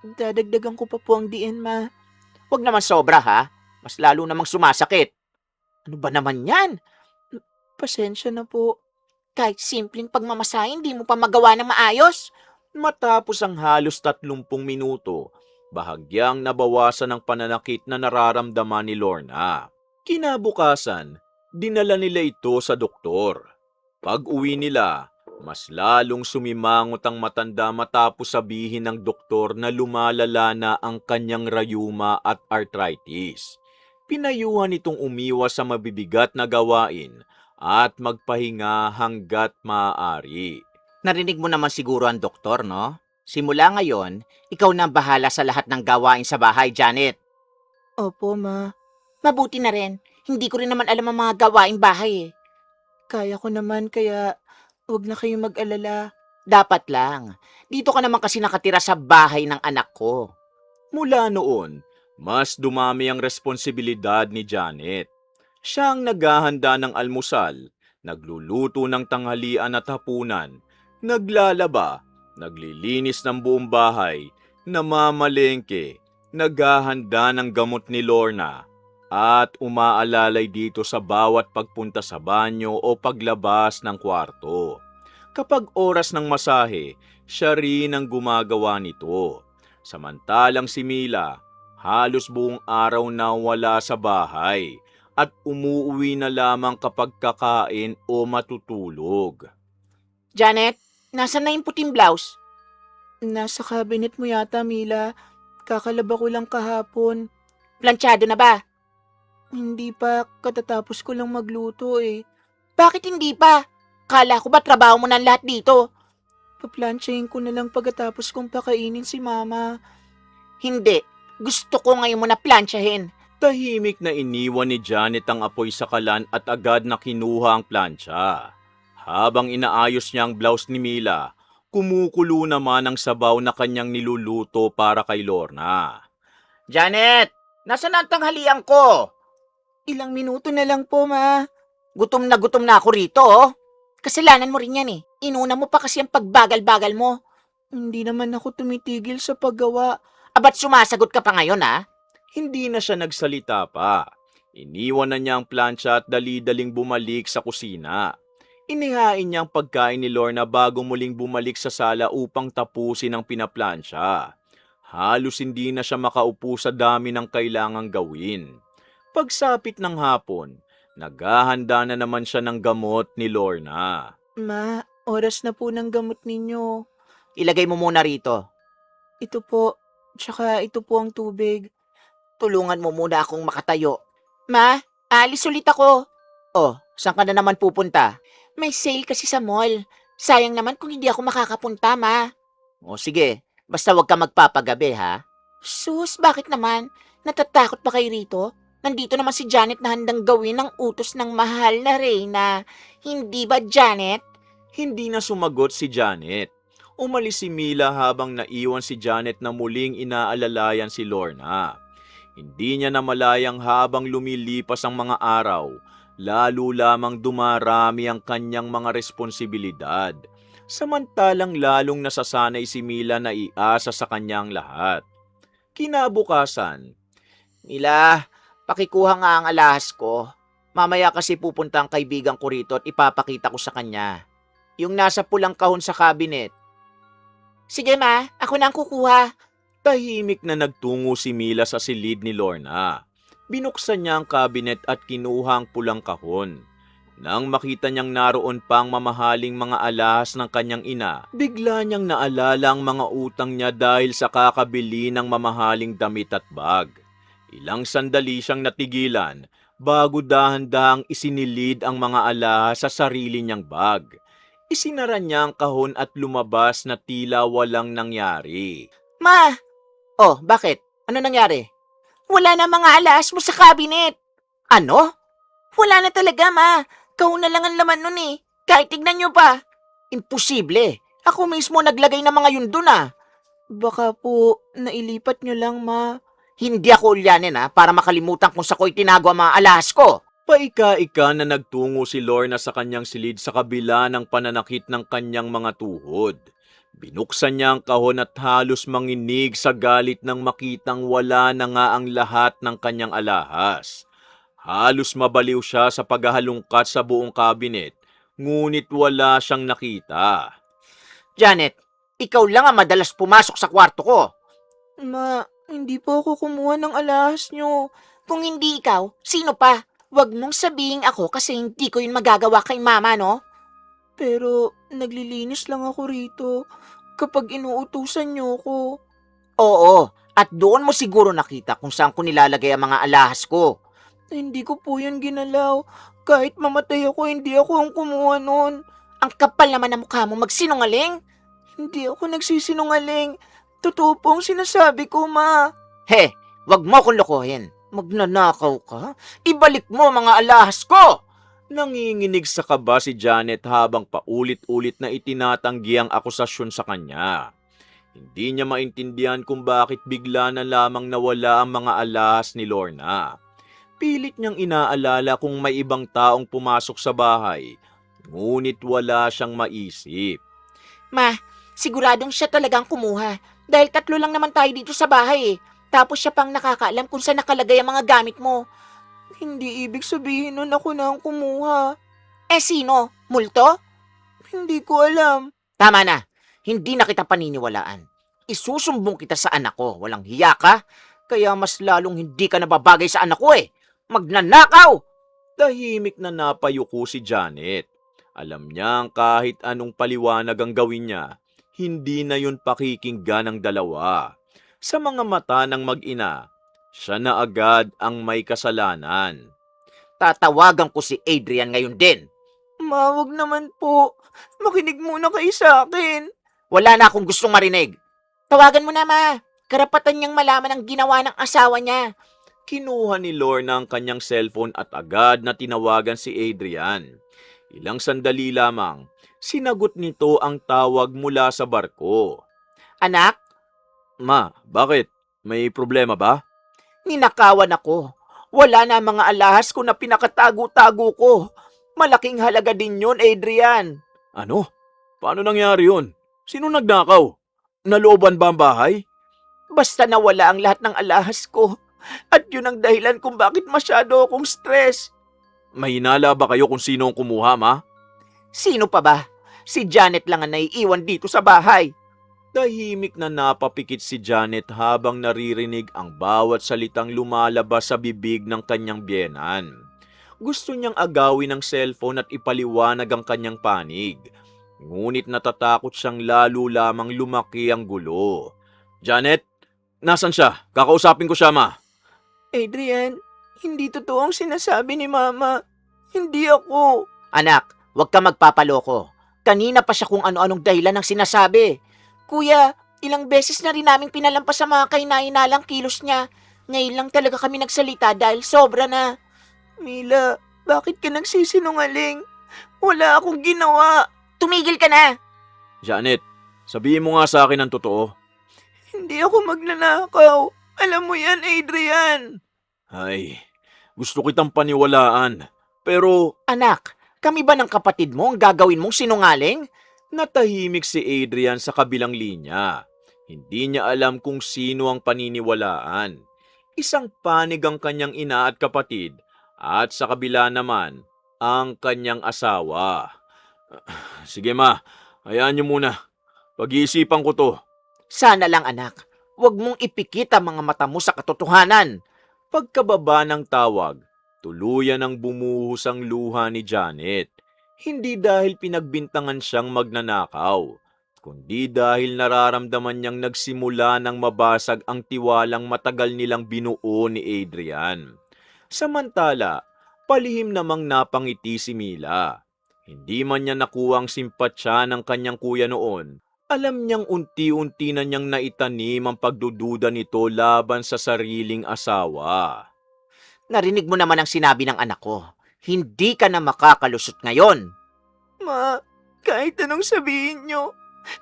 [SPEAKER 3] Dadagdagan ko pa po ang diin ma.
[SPEAKER 2] Huwag naman sobra ha. Mas lalo namang sumasakit. Ano ba naman yan?
[SPEAKER 3] Pasensya na po.
[SPEAKER 2] Kahit simpleng pagmamasahe, hindi mo pa magawa ng maayos.
[SPEAKER 1] Matapos ang halos 30 minuto, bahagyang nabawasan ang pananakit na nararamdaman ni Lorna. Kinabukasan, dinala nila ito sa doktor. Pag-uwi nila, mas lalong sumimangot ang matanda matapos sabihin ng doktor na lumalala na ang kanyang rayuma at arthritis. Pinayuhan itong umiwas sa mabibigat na gawain at magpahinga hanggat maaari.
[SPEAKER 2] Narinig mo naman siguro ang doktor, no? Simula ngayon, ikaw na ang bahala sa lahat ng gawain sa bahay, Janet.
[SPEAKER 3] Opo ma.
[SPEAKER 2] Mabuti na rin. Hindi ko rin naman alam ang mga gawaing bahay eh.
[SPEAKER 3] Kaya ko naman kaya huwag na kayong mag-alala.
[SPEAKER 2] Dapat lang. Dito ka naman kasi nakatira sa bahay ng anak ko.
[SPEAKER 1] Mula noon, mas dumami ang responsibilidad ni Janet. Siya ang naghahanda ng almusal, nagluluto ng tanghalian at hapunan, naglalaba, naglilinis ng buong bahay, namamalengke, naghahanda ng gamot ni Lorna, at umaalalay dito sa bawat pagpunta sa banyo o paglabas ng kwarto. Kapag oras ng masahe, siya rin ang gumagawa nito. Samantalang si Mila, halos buong araw na wala sa bahay at umuuwi na lamang kapag kakain o matutulog.
[SPEAKER 2] Janet, nasaan na yung puting blouse?
[SPEAKER 3] Nasa cabinet mo yata, Mila. Kakalaba ko lang kahapon.
[SPEAKER 2] Planchado na ba?
[SPEAKER 3] Hindi pa, katatapos ko lang magluto eh.
[SPEAKER 2] Bakit hindi pa? Kala ko ba trabaho mo na lahat dito?
[SPEAKER 3] Paplansyahin ko na lang pagkatapos kong pakainin si Mama.
[SPEAKER 2] Hindi. Gusto ko ngayon mo na plansyahin.
[SPEAKER 1] Tahimik na iniwan ni Janet ang apoy sa kalan at agad na kinuha ang plancha. Habang inaayos niya ang blouse ni Mila, kumukulo naman ang sabaw na kanyang niluluto para kay Lorna.
[SPEAKER 2] Janet! Nasaan ang tanghalian ko?
[SPEAKER 3] Ilang minuto na lang po, Ma.
[SPEAKER 2] Gutom na ako rito, oh. Kasalanan mo rin yan eh. Inuna mo pa kasi ang pagbagal-bagal mo.
[SPEAKER 3] Hindi naman ako tumitigil sa paggawa.
[SPEAKER 2] Abat sumasagot ka pa ngayon, ha?
[SPEAKER 1] Hindi na siya nagsalita pa. Iniwan na niya ang plancha at dali-daling bumalik sa kusina. Inihain niya ang pagkain ni Lorna bago muling bumalik sa sala upang tapusin ang pinaplansya. Halos hindi na siya makaupo sa dami ng kailangang gawin. Pagsapit ng hapon, naghahanda na naman siya ng gamot ni Lorna.
[SPEAKER 3] Ma, oras na po ng gamot ninyo.
[SPEAKER 2] Ilagay mo muna rito.
[SPEAKER 3] Ito po, tsaka ito po ang tubig.
[SPEAKER 2] Tulungan mo muna akong makatayo. Ma, alis ulit ako. Oh, saan ka na naman pupunta? May sale kasi sa mall. Sayang naman kung hindi ako makakapunta, Ma. O sige, basta wag ka magpapagabi, ha? Sus, bakit naman? Natatakot ba kayo rito? Nandito naman si Janet na handang gawin ang utos ng mahal na Reyna. Hindi ba, Janet?
[SPEAKER 1] Hindi na sumagot si Janet. Umalis si Mila habang naiwan si Janet na muling inaalalayan si Lorna. Hindi niya namalayang habang lumilipas ang mga araw, lalo lamang dumarami ang kanyang mga responsibilidad. Samantalang lalong nasasanay si Mila na iasa sa kanyang lahat. Kinabukasan,
[SPEAKER 2] Mila, pakikuha nga ang alahas ko. Mamaya kasi pupunta ang kaibigan ko rito at ipapakita ko sa kanya. Yung nasa pulang kahon sa cabinet. Sige, Ma, ako na ang kukuha.
[SPEAKER 1] tahimik na nagtungo si Mila sa silid ni Lorna. Binuksan niya ang kabinet at kinuha ang pulang kahon. Nang makita niyang naroon pa ang mamahaling mga alahas ng kanyang ina, bigla niyang naalala ang mga utang niya dahil sa kakabili ng mamahaling damit at bag. Ilang sandali siyang natigilan bago dahan-dahang isinilid ang mga alahas sa sarili niyang bag. Isinara niya ang kahon at lumabas na tila walang nangyari.
[SPEAKER 2] Ma! Oh, bakit? Ano nangyari? Wala na mga alahas mo sa cabinet. Ano? Wala na talaga, Ma. Kahon na lang ang laman nun eh. Kahit tignan nyo pa. Imposible. Ako mismo naglagay ng mga yun dun ah.
[SPEAKER 3] Baka po, nailipat nyo lang, Ma.
[SPEAKER 2] Hindi ako ulyanin para makalimutan kung sa ko'y tinago ang mga alahas ko.
[SPEAKER 1] Paika-ika na nagtungo si Lorna sa kanyang silid sa kabila ng pananakit ng kanyang mga tuhod. Binuksan niya ang kahon at halos manginig sa galit nang makitang wala na nga ang lahat ng kanyang alahas. Halos mabaliw siya sa paghahalungkat sa buong kabinet, ngunit wala siyang nakita.
[SPEAKER 2] Janet, ikaw lang ang madalas pumasok sa kwarto ko.
[SPEAKER 3] Ma, hindi po ako kumuha ng alahas nyo.
[SPEAKER 2] Kung hindi ikaw, sino pa? Huwag mong sabihin ako kasi hindi ko yun magagawa kay Mama, no?
[SPEAKER 3] Pero, naglilinis lang ako rito kapag inuutusan nyo ko.
[SPEAKER 2] Oo, at doon mo siguro nakita kung saan ko nilalagay ang mga alahas ko.
[SPEAKER 3] Hindi ko po yan ginalaw. Kahit mamatay ako, hindi ako ang kumuha nun.
[SPEAKER 2] Ang kapal naman ng mukha mo magsinungaling.
[SPEAKER 3] Hindi ako nagsisinungaling. Totoo po ang sinasabi ko, Ma.
[SPEAKER 2] He, wag mo akong lokohin. Magnanakaw ka? Ibalik mo mga alahas ko!
[SPEAKER 1] Nanginginig sa kaba si Janet habang paulit-ulit na itinatanggi ang akusasyon sa kanya. Hindi niya maintindihan kung bakit bigla na lamang nawala ang mga alahas ni Lorna. Pilit niyang inaalala kung may ibang taong pumasok sa bahay, ngunit wala siyang maisip.
[SPEAKER 2] Ma, siguradong siya talagang kumuha. Dahil 3 lang naman tayo dito sa bahay eh. Tapos siya pang nakakaalam kung saan nakalagay ang mga gamit mo.
[SPEAKER 3] Hindi ibig sabihin nun ako na ang kumuha.
[SPEAKER 2] Eh sino? Multo?
[SPEAKER 3] Hindi ko alam.
[SPEAKER 2] Tama na. Hindi na kita paniniwalaan. Isusumbong kita sa anak ko. Walang hiya ka. Kaya mas lalong hindi ka nababagay sa anak ko eh. Magnanakaw!
[SPEAKER 1] Tahimik na napayuko si Janet. Alam niyang kahit anong paliwanag ang gawin niya, hindi na yun pakikinggan ng dalawa. Sa mga mata ng mag-ina, siya na agad ang may kasalanan.
[SPEAKER 2] Tatawagan ko si Adrian ngayon din.
[SPEAKER 3] Ma, wag naman po. Makinig muna kayo sa akin.
[SPEAKER 2] Wala na akong gustong marinig. Tawagan mo na, ma. Karapatan niyang malaman ang ginawa ng asawa niya.
[SPEAKER 1] Kinuha ni Lorna ang kanyang cellphone at agad na tinawagan si Adrian. Ilang sandali lamang, sinagot nito ang tawag mula sa barko.
[SPEAKER 2] Anak,
[SPEAKER 1] Ma, bakit? May problema ba?
[SPEAKER 2] ninakawan ako. Wala na ang mga alahas ko na pinakatago-tago ko. Malaking halaga din yun, Adrian.
[SPEAKER 1] Ano? Paano nangyari yun? Sino nagnakaw? Nalooban ba ang bahay?
[SPEAKER 2] Basta nawala ang lahat ng alahas ko. At yun ang dahilan kung bakit masyado akong stress.
[SPEAKER 1] May hinala ba kayo kung sino ang kumuha, ma?
[SPEAKER 2] Sino pa ba? Si Janet lang ang naiiwan dito sa bahay.
[SPEAKER 1] Tahimik na napapikit si Janet habang naririnig ang bawat salitang lumalabas sa bibig ng kanyang biyenan. Gusto niyang agawin ang cellphone at ipaliwanag ang kanyang panig. Ngunit natatakot siyang lalo lamang lumaki ang gulo. Janet, nasan siya? Kakausapin ko siya, ma.
[SPEAKER 3] Adrian, hindi totoo ang sinasabi ni Mama. Hindi ako.
[SPEAKER 2] Anak, huwag ka magpapaloko. Kanina pa siya kung ano-anong dahilan ang sinasabi. Kuya, ilang beses na rin naming pinalampas sa mga kainainalang kilos niya. Ngayon lang talaga kami nagsalita dahil sobra na.
[SPEAKER 3] Mila, bakit ka nagsisinungaling? Wala akong ginawa.
[SPEAKER 2] Tumigil ka na!
[SPEAKER 1] Janet, sabihin mo nga sa akin ang totoo.
[SPEAKER 3] Hindi ako magnanakaw. Alam mo yan, Adrian.
[SPEAKER 1] Ay, gusto kitang paniwalaan. Pero
[SPEAKER 2] Anak, kami ba ng kapatid mo ang gagawin mong sinungaling?
[SPEAKER 1] natahimik si Adrian sa kabilang linya. Hindi niya alam kung sino ang paniniwalaan. Isang panig ang kanyang ina at kapatid at sa kabila naman ang kanyang asawa. Sige ma, hayaan niyo muna. Pag-iisipan ko to.
[SPEAKER 2] Sana lang anak, huwag mong ipikit ang mga mata mo sa katotohanan.
[SPEAKER 1] Pagkababa ng tawag, tuluyan ang bumuhos ang luha ni Janet. Hindi dahil pinagbintangan siyang magnanakaw, kundi dahil nararamdaman niyang nagsimula ng mabasag ang tiwalang matagal nilang binuo ni Adrian. Samantala, palihim namang napangiti si Mila. Hindi man niya nakuha ang simpatsya ng kanyang kuya noon, alam niyang unti-unti na niyang naitanim ang pagdududa nito laban sa sariling asawa.
[SPEAKER 2] Narinig mo naman ang sinabi ng anak ko. Hindi ka na makakalusot ngayon.
[SPEAKER 3] Ma, kahit anong sabihin nyo,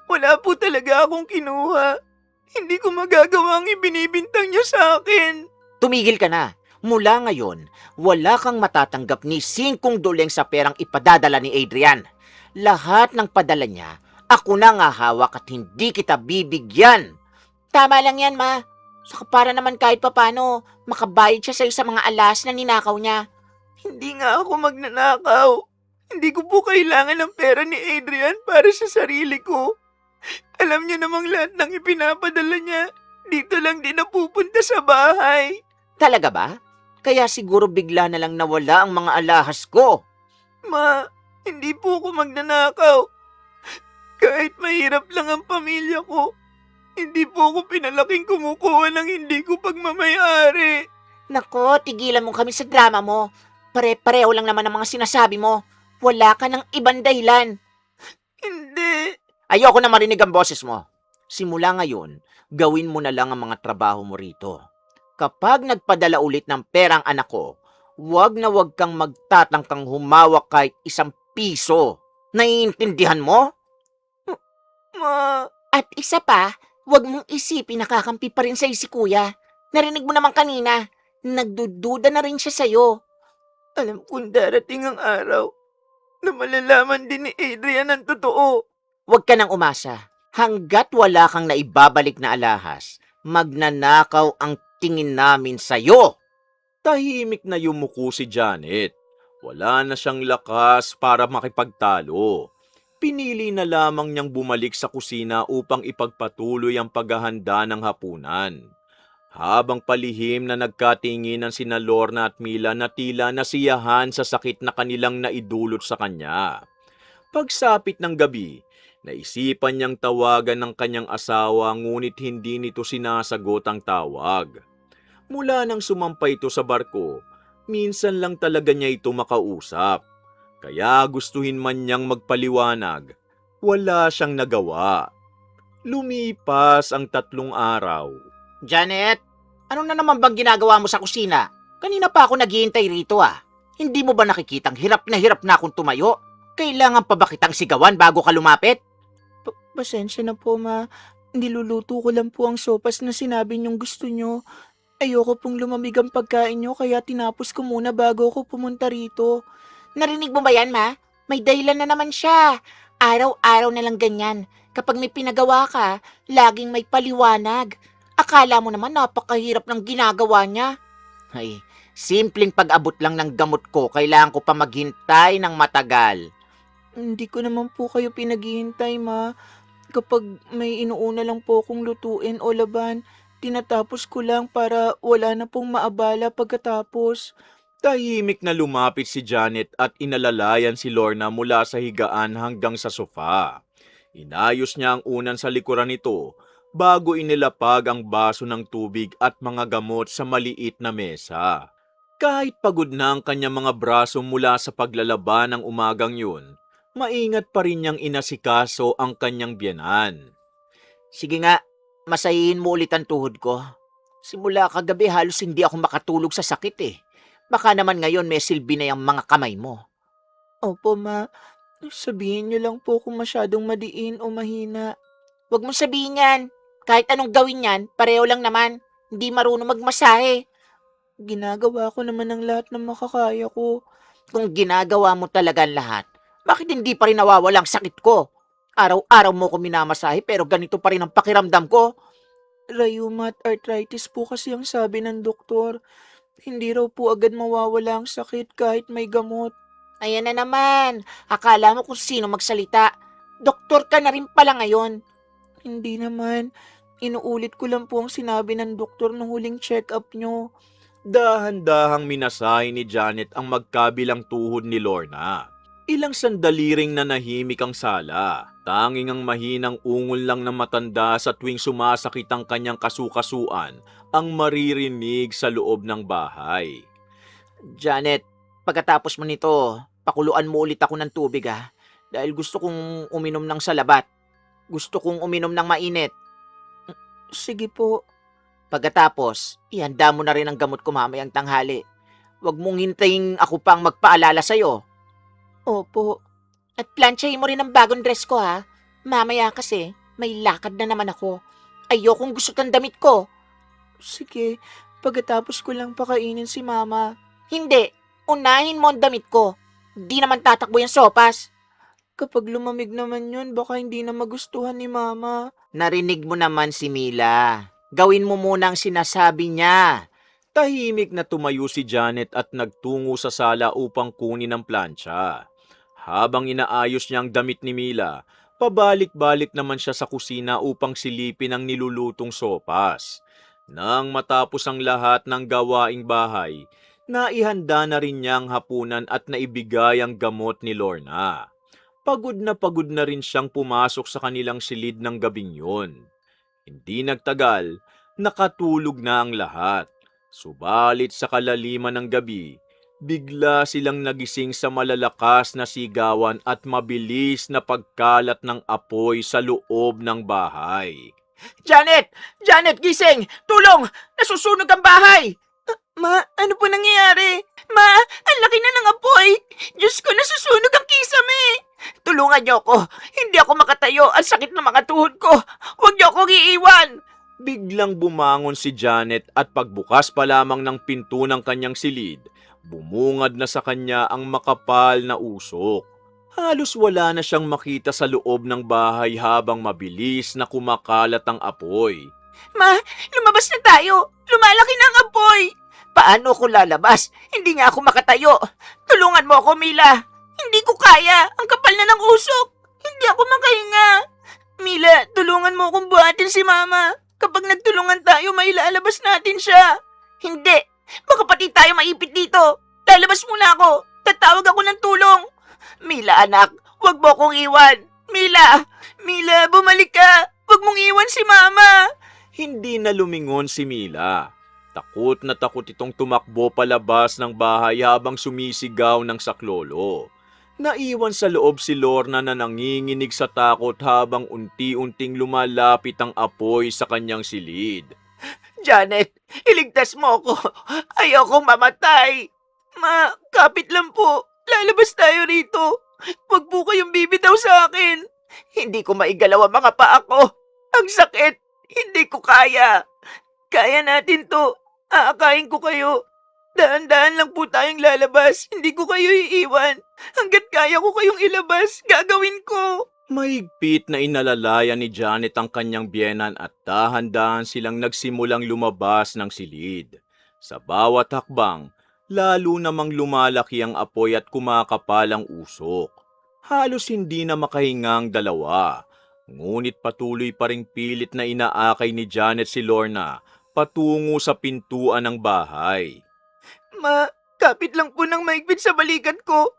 [SPEAKER 3] wala po talaga akong kinuha. Hindi ko magagawa ang ibinibintang nyo sa akin.
[SPEAKER 2] Tumigil ka na. Mula ngayon, wala kang matatanggap ni $5 sa perang ipadadala ni Adrian. Lahat ng padala niya, ako na nga hawak at hindi kita bibigyan. Tama lang yan, ma. Saka para naman kahit papano, makabayad siya sa'yo sa mga alas na ninakaw niya.
[SPEAKER 3] Hindi nga ako magnanakaw. Hindi ko po kailangan ng pera ni Adrian para sa sarili ko. Alam niya namang lahat ng ipinapadala niya. Dito lang din napupunta sa bahay.
[SPEAKER 2] Talaga ba? Kaya siguro bigla na lang nawala ang mga alahas ko.
[SPEAKER 3] Ma, hindi po ako magnanakaw. Kahit mahirap lang ang pamilya ko, hindi po ako pinalaking kumukuha ng hindi ko pagmamayari.
[SPEAKER 2] Nako, tigilan mo kami sa drama mo. Pare-pareho lang naman ang mga sinasabi mo. Wala ka ng ibang dahilan.
[SPEAKER 3] Hindi.
[SPEAKER 2] Ayoko na marinig ang boses mo. Simula ngayon, gawin mo na lang ang mga trabaho mo rito. Kapag nagpadala ulit ng perang anak ko, wag na wag kang magtatangkang humawak kahit ₱1. Naiintindihan mo?
[SPEAKER 3] Ma,
[SPEAKER 2] At isa pa, wag mong isipin nakakampi pa rin sa'yo si kuya. Narinig mo naman kanina, nagdududa na rin siya sa'yo.
[SPEAKER 3] alam kong darating ang araw na malalaman din ni Adrian ang totoo.
[SPEAKER 2] Huwag ka nang umasa. Hanggat wala kang naibabalik na alahas, magnanakaw ang tingin namin sa'yo.
[SPEAKER 1] Tahimik na yumuko si Janet. Wala na siyang lakas para makipagtalo. Pinili na lamang niyang bumalik sa kusina upang ipagpatuloy ang paghahanda ng hapunan. Habang palihim na nagkatinginan sina Lorna at Mila na tila nasiyahan sa sakit na kanilang naidulot sa kanya. Pagsapit ng gabi, naisipan niyang tawagan ng kanyang asawa ngunit hindi nito sinasagot ang tawag. Mula nang sumampa ito sa barko, minsan lang talaga niya ito makausap. Kaya gustuhin man niyang magpaliwanag, wala siyang nagawa. Lumipas ang 3 araw.
[SPEAKER 2] Janet, ano na naman bang ginagawa mo sa kusina? Kanina pa ako naghihintay rito ah. Hindi mo ba nakikitang hirap na akong tumayo? Kailangan pa ba kitang sigawan bago ka lumapit?
[SPEAKER 3] Pasensya na po, ma. Niluluto ko lang po ang sopas na sinabi niyong gusto niyo. Ayoko pong lumamig ang pagkain niyo kaya tinapos ko muna bago ako pumunta rito.
[SPEAKER 2] Narinig mo ba yan, ma? May dahilan na naman siya. Araw-araw na lang ganyan. Kapag may pinagawa ka, laging may paliwanag. Akala mo naman napakahirap ng ginagawa niya. Ay, simpleng pag-abot lang ng gamot ko, kailangan ko pa maghintay ng matagal.
[SPEAKER 3] Hindi ko naman po kayo pinaghihintay, ma. Kapag may inuuna lang po akong lutuin o laban, tinatapos ko lang para wala na pong maabala pagkatapos.
[SPEAKER 1] Tahimik na lumapit si Janet at inalalayan si Lorna mula sa higaan hanggang sa sofa. Inayos niya ang unan sa likuran nito bago inilapag ang baso ng tubig at mga gamot sa maliit na mesa. Kahit pagod na ang kanyang mga braso mula sa paglalaban ng umagang yun, maingat pa rin niyang inasikaso ang kanyang biyenan.
[SPEAKER 2] Sige nga, masahihin mo ulit ang tuhod ko. Simula kagabi halos hindi ako makatulog sa sakit eh. Baka naman ngayon may silbi na yung mga kamay mo.
[SPEAKER 3] Opo, ma. Sabihin niyo lang po kung masyadong madiin o mahina.
[SPEAKER 2] Huwag mong sabihin yan. Kahit anong gawin yan, pareho lang naman. Hindi marunong magmasahe.
[SPEAKER 3] Ginagawa ko naman ang lahat ng makakaya ko.
[SPEAKER 2] Kung ginagawa mo talaga ang lahat, bakit hindi pa rin nawawala ang sakit ko? Araw-araw mo ko minamasahe pero ganito pa rin ang pakiramdam ko.
[SPEAKER 3] Rheuma at arthritis po kasi ang sabi ng doktor. Hindi raw po agad mawawala ang sakit kahit may gamot.
[SPEAKER 2] Ayan na naman. Akala mo kung sino magsalita. Doktor ka na rin pala ngayon.
[SPEAKER 3] Hindi naman. Inuulit ko lang po ang sinabi ng doktor nung huling check-up nyo.
[SPEAKER 1] Dahan-dahang minasahe ni Janet ang magkabilang tuhod ni Lorna. Ilang sandali ring nanahimik ang sala. Tanging ang mahinang ungol lang ng matanda sa tuwing sumasakit ang kanyang kasukasuan ang maririnig sa loob ng bahay.
[SPEAKER 2] Janet, pagkatapos mo nito, pakuluan mo ulit ako ng tubig ha. Dahil gusto kong uminom ng salabat. Gusto kong uminom ng mainit.
[SPEAKER 3] Sige po.
[SPEAKER 2] Pagkatapos, ihanda mo na rin ang gamot ko mamayang tanghali. Huwag mong hintayin ako pang magpaalala sa'yo.
[SPEAKER 3] Opo.
[SPEAKER 2] At plansyahin mo rin ang bagong dress ko ha. Mamaya kasi, may lakad na naman ako. Ayokong gusto ng damit ko.
[SPEAKER 3] Sige. Pagkatapos ko lang pakainin si mama.
[SPEAKER 2] Hindi, unahin mo ang damit ko. Di naman tatakbo yung sopas.
[SPEAKER 3] Kapag lumamig naman yun, baka hindi na magustuhan ni mama.
[SPEAKER 2] Narinig mo naman si Mila. Gawin mo muna ang sinasabi niya.
[SPEAKER 1] Tahimik na tumayo si Janet at nagtungo sa sala upang kunin ang plancha. Habang inaayos niya ang damit ni Mila, pabalik-balik naman siya sa kusina upang silipin ang nilulutong sopas. Nang matapos ang lahat ng gawaing bahay, naihanda na rin niya ang hapunan at naibigay ang gamot ni Lorna. Pagod na rin siyang pumasok sa kanilang silid ng gabing yun. Hindi nagtagal, nakatulog na ang lahat. Subalit sa kalaliman ng gabi, bigla silang nagising sa malalakas na sigawan at mabilis na pagkalat ng apoy sa loob ng bahay.
[SPEAKER 2] Janet! Janet, gising! Tulong! Nasusunog ang bahay!
[SPEAKER 3] Ma, ano po nangyayari? Ma, ang laki na ng apoy! Diyos ko, nasusunog ang kisame!
[SPEAKER 2] Tulungan niyo ako! Hindi ako makatayo! Ang sakit ng mga tuhod ko! Huwag niyo akong iiwan!
[SPEAKER 1] Biglang bumangon si Janet at pagbukas pa lamang ng pinto ng kanyang silid, bumungad na sa kanya ang makapal na usok. Halos wala na siyang makita sa loob ng bahay habang mabilis na kumakalat ang apoy.
[SPEAKER 2] Ma, lumabas na tayo! Lumalaki na ang apoy! Paano ako lalabas? Hindi nga ako makatayo! Tulungan mo ako, Mila! Hindi ko kaya! Ang kapal na ng usok! Hindi ako makahinga!
[SPEAKER 3] Mila, tulungan mo akong buhatin si mama. Kapag nagtulungan tayo, may ilalabas natin siya.
[SPEAKER 2] Hindi! Baka pati tayo maipit dito! Lalabas muna ako! Tatawag ako ng tulong! Mila, anak! Huwag mo akong iwan! Mila!
[SPEAKER 3] Mila, bumalik ka! Huwag mong iwan si mama!
[SPEAKER 1] Hindi na lumingon si Mila. Takot na takot itong tumakbo palabas ng bahay habang sumisigaw ng saklolo. Naiwan sa loob si Lorna na nanginginig sa takot habang unti-unting lumalapit ang apoy sa kanyang silid.
[SPEAKER 2] Janet, iligtas mo ako. Ayokong mamatay.
[SPEAKER 3] Ma, kapit lang po. Lalabas tayo rito. Huwag po kayong bibitaw sa akin.
[SPEAKER 2] Hindi ko maigalaw ang mga paa ko. Ang sakit. Hindi ko kaya.
[SPEAKER 3] Kaya natin to. Aakain ko kayo. Dahan-dahan lang po tayong lalabas. Hindi ko kayo iiwan. Hanggat kaya ko kayong ilabas, gagawin ko.
[SPEAKER 1] Mahigpit na inalalayan ni Janet ang kanyang biyenan at dahan-dahan silang nagsimulang lumabas ng silid. Sa bawat hakbang, lalo namang lumalaki ang apoy at kumakapal ang usok. Halos hindi na makahingang dalawa. Ngunit patuloy pa ring pilit na inaakay ni Janet si Lorna patungo sa pintuan ng bahay.
[SPEAKER 3] Ma, kapit lang po ng maigpit sa balikat ko.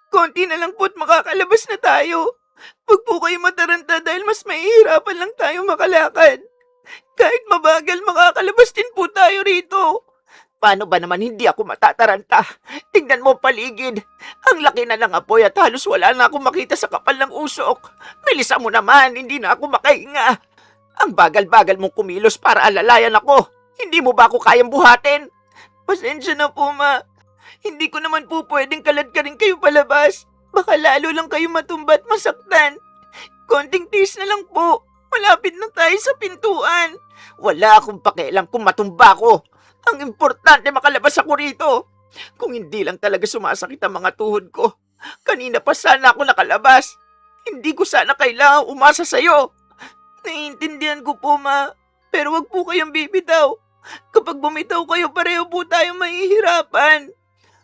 [SPEAKER 3] Konti na lang po't makakalabas na tayo. Huwag po kayo mataranta dahil mas mahihirapan lang tayo makalakad. Kahit mabagal, makakalabas din po tayo rito.
[SPEAKER 2] Paano ba naman hindi ako matataranta? Tingnan mo paligid. Ang laki na ng apoy at halos wala na akong makita sa kapal ng usok. Bilisan mo naman, hindi na ako makahinga. Ang bagal-bagal mong kumilos para alalayan ako. Hindi mo ba ako kayang buhatin?
[SPEAKER 3] Pasensya na po, ma. Hindi ko naman po pwedeng kalad ka rin kayo palabas. Baka lalo lang kayo matumba at masaktan. Konting tiis na lang po. Malapit na tayo sa pintuan.
[SPEAKER 2] Wala akong pakialam kung matumba ko. Ang importante makalabas ako rito. Kung hindi lang talaga sumasakit ang mga tuhod ko, kanina pa sana ako nakalabas. Hindi ko sana kailangang umasa sa'yo.
[SPEAKER 3] Naiintindihan ko po, ma. Pero wag po kayong bibitaw. Kapag bumitaw kayo, pareho po tayo mahihirapan.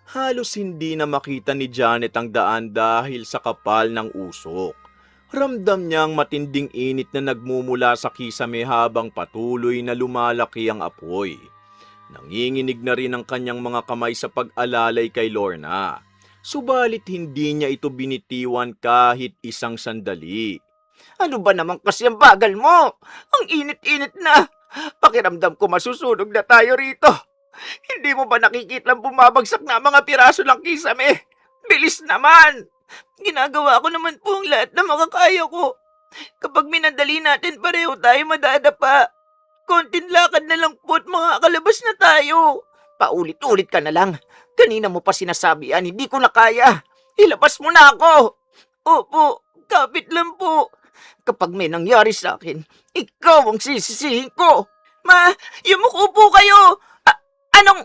[SPEAKER 1] Halos hindi na makita ni Janet ang daan dahil sa kapal ng usok. Ramdam niyang matinding init na nagmumula sa kisame habang patuloy na lumalaki ang apoy. Nanginginig na rin ang kanyang mga kamay sa pag-alalay kay Lorna. Subalit hindi niya ito binitiwan kahit isang sandali.
[SPEAKER 2] Ano ba naman kasi ang bagal mo? Ang init-init na. Pakiramdam ko masusunog na tayo rito. Hindi mo ba nakikitang bumabagsak na mga piraso ng kisame? Bilis naman!
[SPEAKER 3] Ginagawa ko naman po ang lahat na makakaya ko. Kapag minadali natin, pareho tayo madadapa. Konting lakad na lang po at makakalabas na tayo.
[SPEAKER 2] Paulit-ulit ka na lang. Kanina mo pa sinasabi yan, hindi ko na kaya. Ilabas mo na ako!
[SPEAKER 3] Opo, kapit lang po.
[SPEAKER 2] Kapag may nangyari sa akin, ikaw ang sisisihin ko.
[SPEAKER 3] Ma, yumuko po kayo!
[SPEAKER 2] Anong...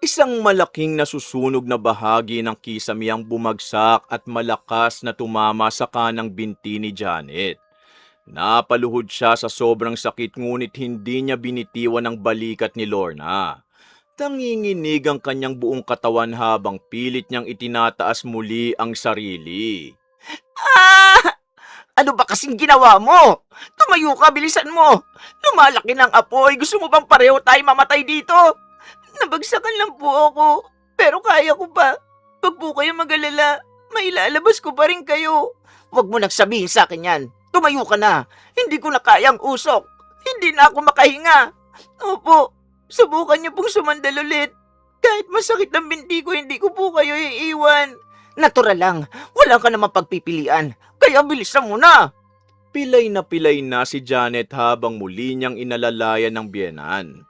[SPEAKER 1] Isang malaking nasusunog na bahagi ng kisame ang bumagsak at malakas na tumama sa kanang binti ni Janet. Napaluhod siya sa sobrang sakit ngunit hindi niya binitiwan ang balikat ni Lorna. Tanginginig ang kanyang buong katawan habang pilit niyang itinataas muli ang sarili.
[SPEAKER 2] Ah! Ano ba kasing ginawa mo? Tumayo ka, bilisan mo. Lumalaki ng apoy. Gusto mo bang pareho tayo mamatay dito?
[SPEAKER 3] Nabagsakan lang po ako. Pero kaya ko pa. Huwag po kayo mag-alala. Mailalabas ko pa rin kayo.
[SPEAKER 2] Huwag mo nagsabihin sa akin yan. Tumayo ka na. Hindi ko na kayang usok. Hindi na ako makahinga.
[SPEAKER 3] Opo, subukan niyo pong sumandal ulit. Kahit masakit ang binti ko, hindi ko po kayo iiwan.
[SPEAKER 2] Natural lang. Wala ka namang pagpipilian. Kaya bilisan mo na.
[SPEAKER 1] Pilay na si Janet habang muli niyang inalalayan ng biyenan.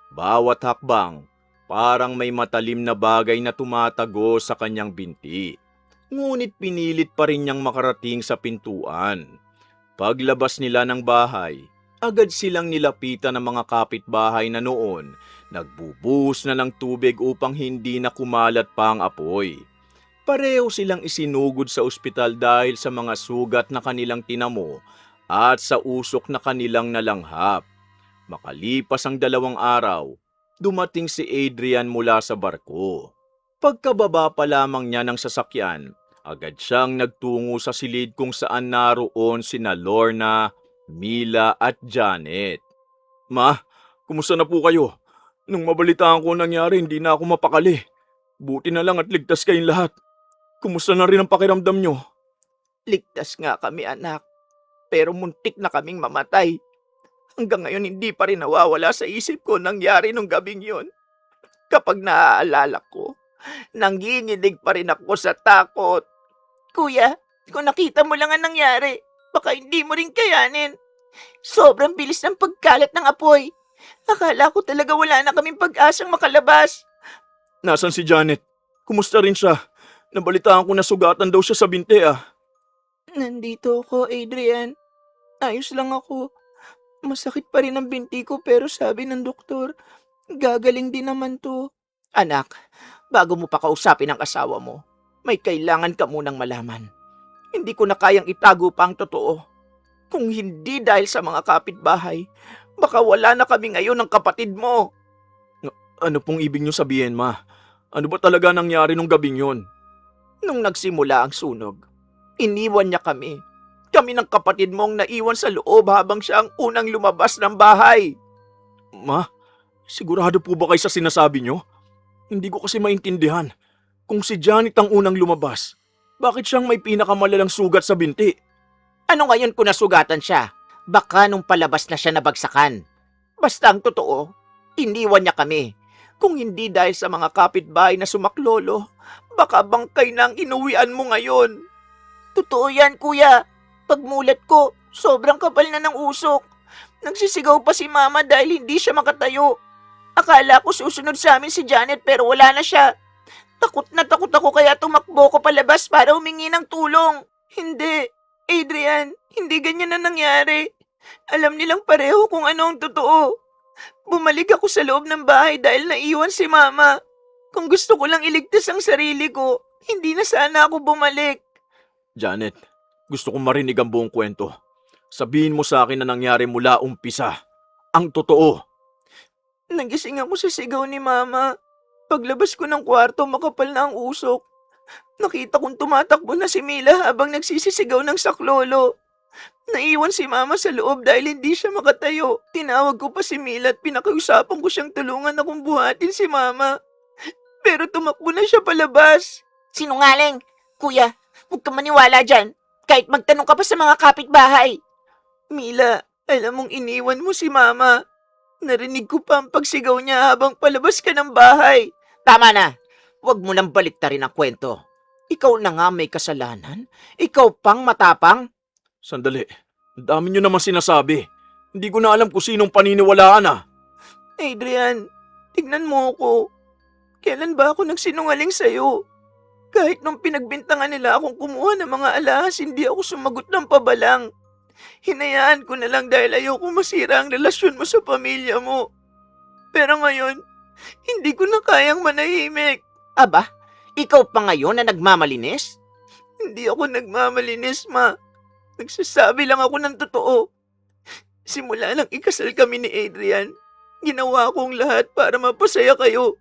[SPEAKER 1] Bawat hakbang, parang may matalim na bagay na tumatago sa kanyang binti. Ngunit pinilit pa rin niyang makarating sa pintuan. Paglabas nila ng bahay, agad silang nilapitan ng mga kapitbahay na noon nagbubuhos na ng tubig upang hindi na kumalat pa ang apoy. Pareho silang isinugod sa ospital dahil sa mga sugat na kanilang tinamo at sa usok na kanilang nalanghap. Makalipas ang 2 araw, dumating si Adrian mula sa barko. Pagkababa pa lamang niya ng sasakyan, agad siyang nagtungo sa silid kung saan naroon sina Lorna, Mila at Janet. Ma, kumusta na po kayo? Nung mabalitaan ko nangyari, hindi na ako mapakali. Buti na lang at ligtas kayong lahat. Kumusta na rin ang pakiramdam nyo?
[SPEAKER 2] Ligtas nga kami, anak. Pero muntik na kaming mamatay. Hanggang ngayon hindi pa rin nawawala sa isip ko nangyari nung gabing yun. Kapag naaalala ko, nanginginig pa rin ako sa takot. Kuya, kung nakita mo lang ang nangyari, baka hindi mo rin kayanin. Sobrang bilis ng pagkalat ng apoy. Akala ko talaga wala na kaming pag-asang makalabas.
[SPEAKER 1] Nasaan si Janet? Kumusta rin siya? Nabalitaan ko na sugatan daw siya sa binti ah.
[SPEAKER 3] Nandito ako, Adrian. Ayos lang ako. Masakit pa rin ang binti ko pero sabi ng doktor, gagaling din naman to.
[SPEAKER 2] Anak, bago mo pa kausapin ang asawa mo, may kailangan ka munang malaman. Hindi ko na kayang itago pa ang totoo. Kung hindi dahil sa mga kapitbahay, baka wala na kami ngayon ng kapatid mo.
[SPEAKER 1] Ano pong ibig niyo sabihin, ma? Ano ba talaga nangyari nung gabing yun?
[SPEAKER 2] Nung nagsimula ang sunog, iniwan niya kami. Kami ng kapatid mong naiwan sa loob habang siya ang unang lumabas ng bahay.
[SPEAKER 1] Ma, sigurado po ba kayo sa sinasabi niyo? Hindi ko kasi maintindihan. Kung si Janet ang unang lumabas, bakit siyang may pinakamalalang sugat sa binti?
[SPEAKER 2] Ano ngayon kung nasugatan siya? Baka nung palabas na siya nabagsakan. Basta ang totoo, iniwan niya kami. Kung hindi dahil sa mga kapitbahay na sumaklolo, baka bangkay na ang inuwian mo ngayon. Totoo yan, kuya. Pagmulat ko, sobrang kapal na ng usok. Nagsisigaw pa si mama dahil hindi siya makatayo. Akala ko susunod sa amin si Janet pero wala na siya. Takot na takot ako kaya tumakbo ko palabas para humingi ng tulong. Hindi, Adrian, hindi ganyan na nangyari. Alam nilang pareho kung ano ang totoo. Bumalik ako sa loob ng bahay dahil naiwan si mama. Kung gusto ko lang iligtas ang sarili ko, hindi na sana ako bumalik.
[SPEAKER 1] Janet, gusto kong marinig ang buong kwento. Sabihin mo sa akin na nangyari mula umpisa. Ang totoo.
[SPEAKER 3] Nagising ako sa sigaw ni mama. Paglabas ko ng kwarto, makapal na ang usok. Nakita kong tumatakbo na si Mila habang nagsisisigaw ng saklolo. Naiwan si mama sa loob dahil hindi siya makatayo. Tinawag ko pa si Mila at pinakiusapan ko siyang tulungan akong buhatin si mama. Pero tumakbo na siya palabas.
[SPEAKER 2] Sinungaling! Kuya, huwag ka maniwala dyan. Kahit magtanong ka pa sa mga kapitbahay.
[SPEAKER 3] Mila, alam mong iniwan mo si mama. Narinig ko pa ang pagsigaw niya habang palabas ka ng bahay.
[SPEAKER 2] Tama na. Huwag mo nang baliktarin ang kwento. Ikaw na nga may kasalanan. Ikaw pang matapang.
[SPEAKER 1] Sandali, ang dami niyo naman sinasabi. Hindi ko na alam kung sinong paniniwalaan ah.
[SPEAKER 3] Adrian, tignan mo ako. Kailan ba ako nagsinungaling sa'yo? Kahit nung pinagbintangan nila akong kumuha ng mga alahas, hindi ako sumagot ng pabalang. Hinayaan ko na lang dahil ayoko masira ang relasyon mo sa pamilya mo. Pero ngayon, hindi ko na kayang manahimik.
[SPEAKER 2] Aba, ikaw pa ngayon na nagmamalinis?
[SPEAKER 3] Hindi ako nagmamalinis, ma. Nagsasabi lang ako ng totoo. Simula nang ikasal kami ni Adrian, ginawa kong lahat para mapasaya kayo.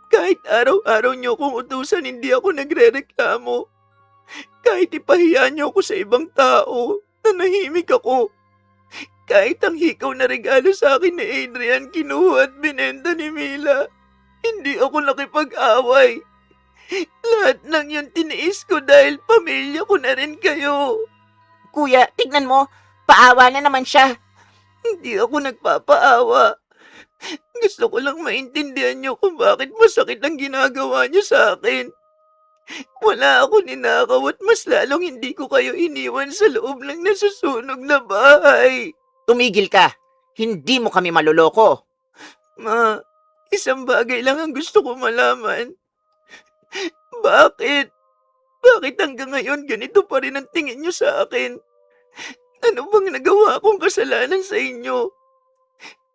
[SPEAKER 3] Kahit araw-araw niyo kong utusan, hindi ako nagrereklamo. Kahit ipahiya niyo ako sa ibang tao, nanahimik ako. Kahit ang hikaw na regalo sa akin ni Adrian, kinuha at binenta ni Mila, hindi ako nakipag-away. Lahat ng yun tiniis ko dahil pamilya ko na rin kayo.
[SPEAKER 2] Kuya, tignan mo. Paawa na naman siya.
[SPEAKER 3] Hindi ako nagpapaawa. Gusto ko lang maintindihan niyo kung bakit masakit ang ginagawa niyo sa akin. Wala ako ninakaw at mas lalong hindi ko kayo iniwan sa loob ng nasusunog na bahay.
[SPEAKER 2] Tumigil ka. Hindi mo kami maloloko.
[SPEAKER 3] Ma, isang bagay lang ang gusto ko malaman. Bakit? Bakit hanggang ngayon ganito pa rin ang tingin niyo sa akin? Ano bang nagawa kong kasalanan sa inyo?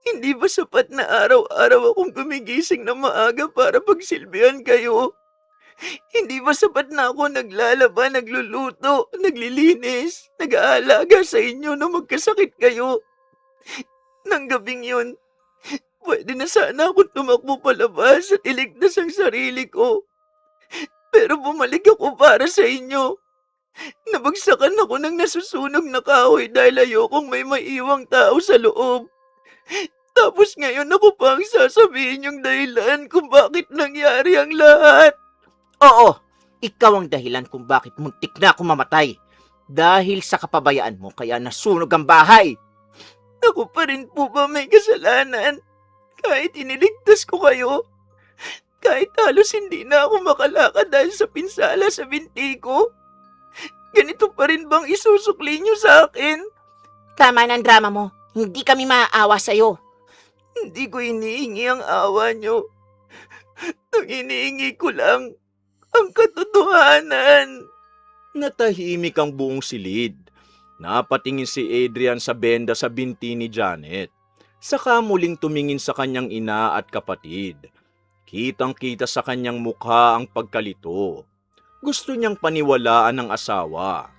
[SPEAKER 3] Hindi ba sapat na araw-araw akong gumigising na maaga para pagsilbihan kayo? Hindi ba sapat na ako naglalaba, nagluluto, naglilinis, nag-aalaga sa inyo na magkasakit kayo? Nang gabing yun, pwede na sana akong tumakbo palabas at iligtas ang sarili ko. Pero bumalik ako para sa inyo. Nabagsakan ako ng nasusunog na kahoy dahil ayokong may maiwang tao sa loob. Tapos ngayon ako pa ang sasabihin yung dahilan kung bakit nangyari ang lahat.
[SPEAKER 2] Oo, ikaw ang dahilan kung bakit muntik na ako mamatay. Dahil sa kapabayaan mo kaya nasunog ang bahay.
[SPEAKER 3] Ako pa rin po ba may kasalanan? Kahit iniligtas ko kayo. Kahit halos hindi na ako makalakad dahil sa pinsala sa binti ko. Ganito pa rin bang isusukli niyo sa akin?
[SPEAKER 2] Tama ng drama mo. Hindi kami maaawa sa'yo.
[SPEAKER 3] Hindi ko hinihingi ang awa niyo. Ang hinihingi ko lang ang katotohanan.
[SPEAKER 1] Natahimik ang buong silid. Napatingin si Adrian sa benda sa binti ni Janet. Saka muling tumingin sa kanyang ina at kapatid. Kitang-kita sa kanyang mukha ang pagkalito. Gusto niyang paniwalaan ang asawa.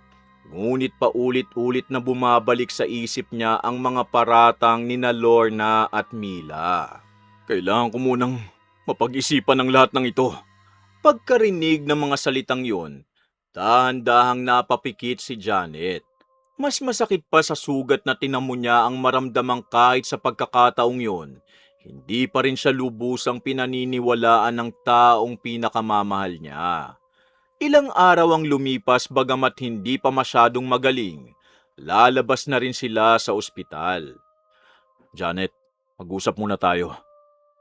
[SPEAKER 1] Ngunit paulit-ulit na bumabalik sa isip niya ang mga paratang nina Lorna at Mila. Kailangan ko munang mapag-isipan ang lahat ng ito. Pagkarinig ng mga salitang yon, dahan-dahang napapikit si Janet. Mas masakit pa sa sugat na tinamo niya ang maramdamang kahit sa pagkakataong yon, hindi pa rin siya lubusang pinaniniwalaan ng taong pinakamamahal niya. Ilang araw ang lumipas bagamat hindi pa masyadong magaling, lalabas na rin sila sa ospital. Janet, mag-usap muna tayo.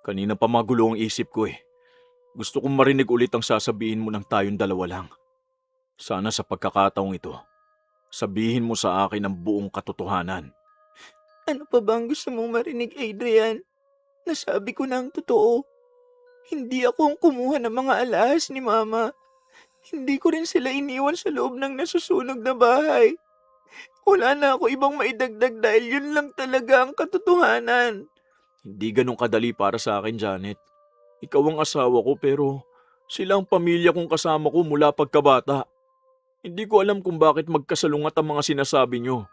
[SPEAKER 1] Kanina pa magulo ang isip ko eh. Gusto kong marinig ulit ang sasabihin mo ng tayong dalawa lang. Sana sa pagkakataong ito, sabihin mo sa akin ang buong katotohanan.
[SPEAKER 3] Ano pa bang gusto mong marinig, Adrian? Nasabi ko na ang totoo. Hindi ako ang kumuha ng mga alahas ni Mama. Hindi ko rin sila iniwan sa loob ng nasusunog na bahay. Wala na ako ibang maidagdag dahil yun lang talaga ang katotohanan.
[SPEAKER 1] Hindi ganun kadali para sa akin, Janet. Ikaw ang asawa ko pero sila ang pamilya kong kasama ko mula pagkabata. Hindi ko alam kung bakit magkasalungat ang mga sinasabi nyo.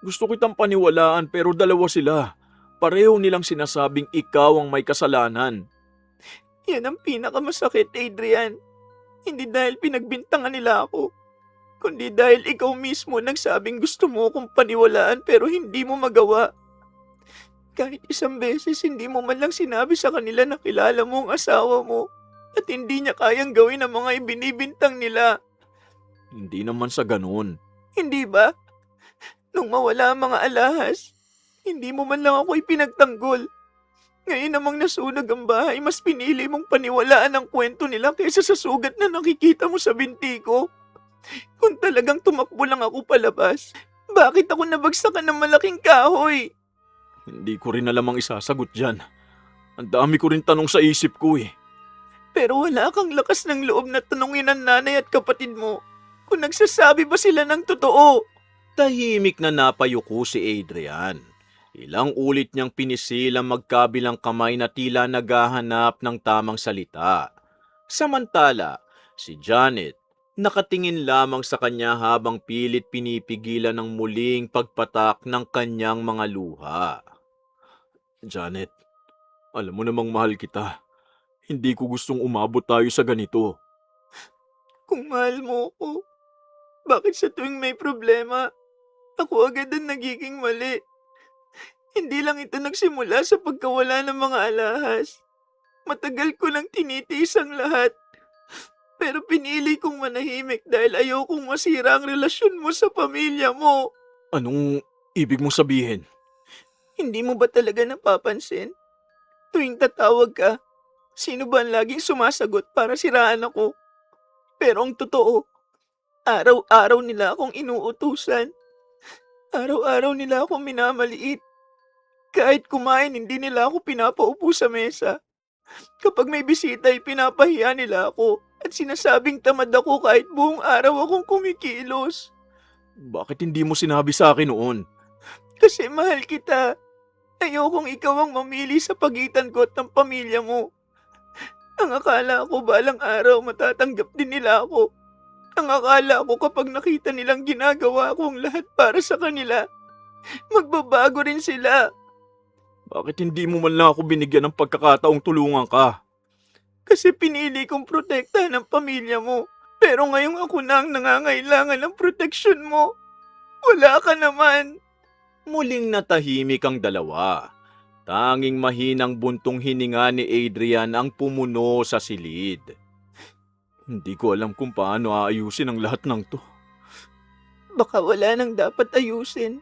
[SPEAKER 1] Gusto kitang paniwalaan pero dalawa sila. Pareho nilang sinasabing ikaw ang may kasalanan.
[SPEAKER 3] Yan ang pinakamasakit, Adrian. Hindi dahil pinagbintangan nila ako, kundi dahil ikaw mismo nagsabing gusto mo akong paniwalaan pero hindi mo magawa. Kahit isang beses hindi mo man lang sinabi sa kanila na kilala mo ang asawa mo at hindi niya kayang gawin ang mga ibinibintang nila.
[SPEAKER 1] Hindi naman sa ganun.
[SPEAKER 3] Hindi ba? Nung mawala ang mga alahas, hindi mo man lang ako ipinagtanggol. Ngayon namang nasunog ang bahay, mas pinili mong paniwalaan ang kwento nila kaysa sa sugat na nakikita mo sa binti ko. Kung talagang tumakbo lang ako palabas, bakit ako nabagsakan ng malaking kahoy?
[SPEAKER 1] Hindi ko rin alam ang isasagot dyan. Ang dami ko rin tanong sa isip ko eh.
[SPEAKER 3] Pero wala kang lakas ng loob na tanungin ang nanay at kapatid mo kung nagsasabi ba sila ng totoo.
[SPEAKER 1] Tahimik na napayuko si Adrian. Ilang ulit niyang pinisil ang magkabilang kamay na tila naghahanap ng tamang salita. Samantala, si Janet nakatingin lamang sa kanya habang pilit pinipigilan ng muling pagpatak ng kanyang mga luha. Janet, alam mo namang mahal kita. Hindi ko gustong umabot tayo sa ganito.
[SPEAKER 3] Kung mahal mo ako, bakit sa tuwing may problema, ako agad ang nagiging mali? Hindi lang ito nagsimula sa pagkawala ng mga alahas. Matagal ko nang tinitiis ang lahat. Pero pinili kong manahimik dahil ayokong masira ang relasyon mo sa pamilya mo.
[SPEAKER 1] Anong ibig mong sabihin?
[SPEAKER 3] Hindi mo ba talaga napapansin? Tuwing tatawag ka, sino ba ang laging sumasagot para siraan ako? Pero ang totoo, araw-araw nila akong inuutusan. Araw-araw nila akong minamaliit. Kahit kumain, hindi nila ako pinapaupo sa mesa. Kapag may bisita, pinapahiya nila ako at sinasabing tamad ako kahit buong araw akong kumikilos.
[SPEAKER 1] Bakit hindi mo sinabi sa akin noon?
[SPEAKER 3] Kasi mahal kita. Ayokong ikaw ang mamili sa pagitan ko at ng pamilya mo. Ang akala ko balang araw matatanggap din nila ako. Ang akala ko kapag nakita nilang ginagawa ko ang lahat para sa kanila, magbabago rin sila.
[SPEAKER 1] Bakit hindi mo man lang ako binigyan ng pagkakataong tulungan ka?
[SPEAKER 3] Kasi pinili kong protektahan ang pamilya mo. Pero ngayong ako na ang nangangailangan ng proteksyon mo. Wala ka naman.
[SPEAKER 1] Muling natahimik ang dalawa. Tanging mahinang buntong hininga ni Adrian ang pumuno sa silid. Hindi ko alam kung paano aayusin ang lahat ng to.
[SPEAKER 3] Baka wala nang dapat ayusin.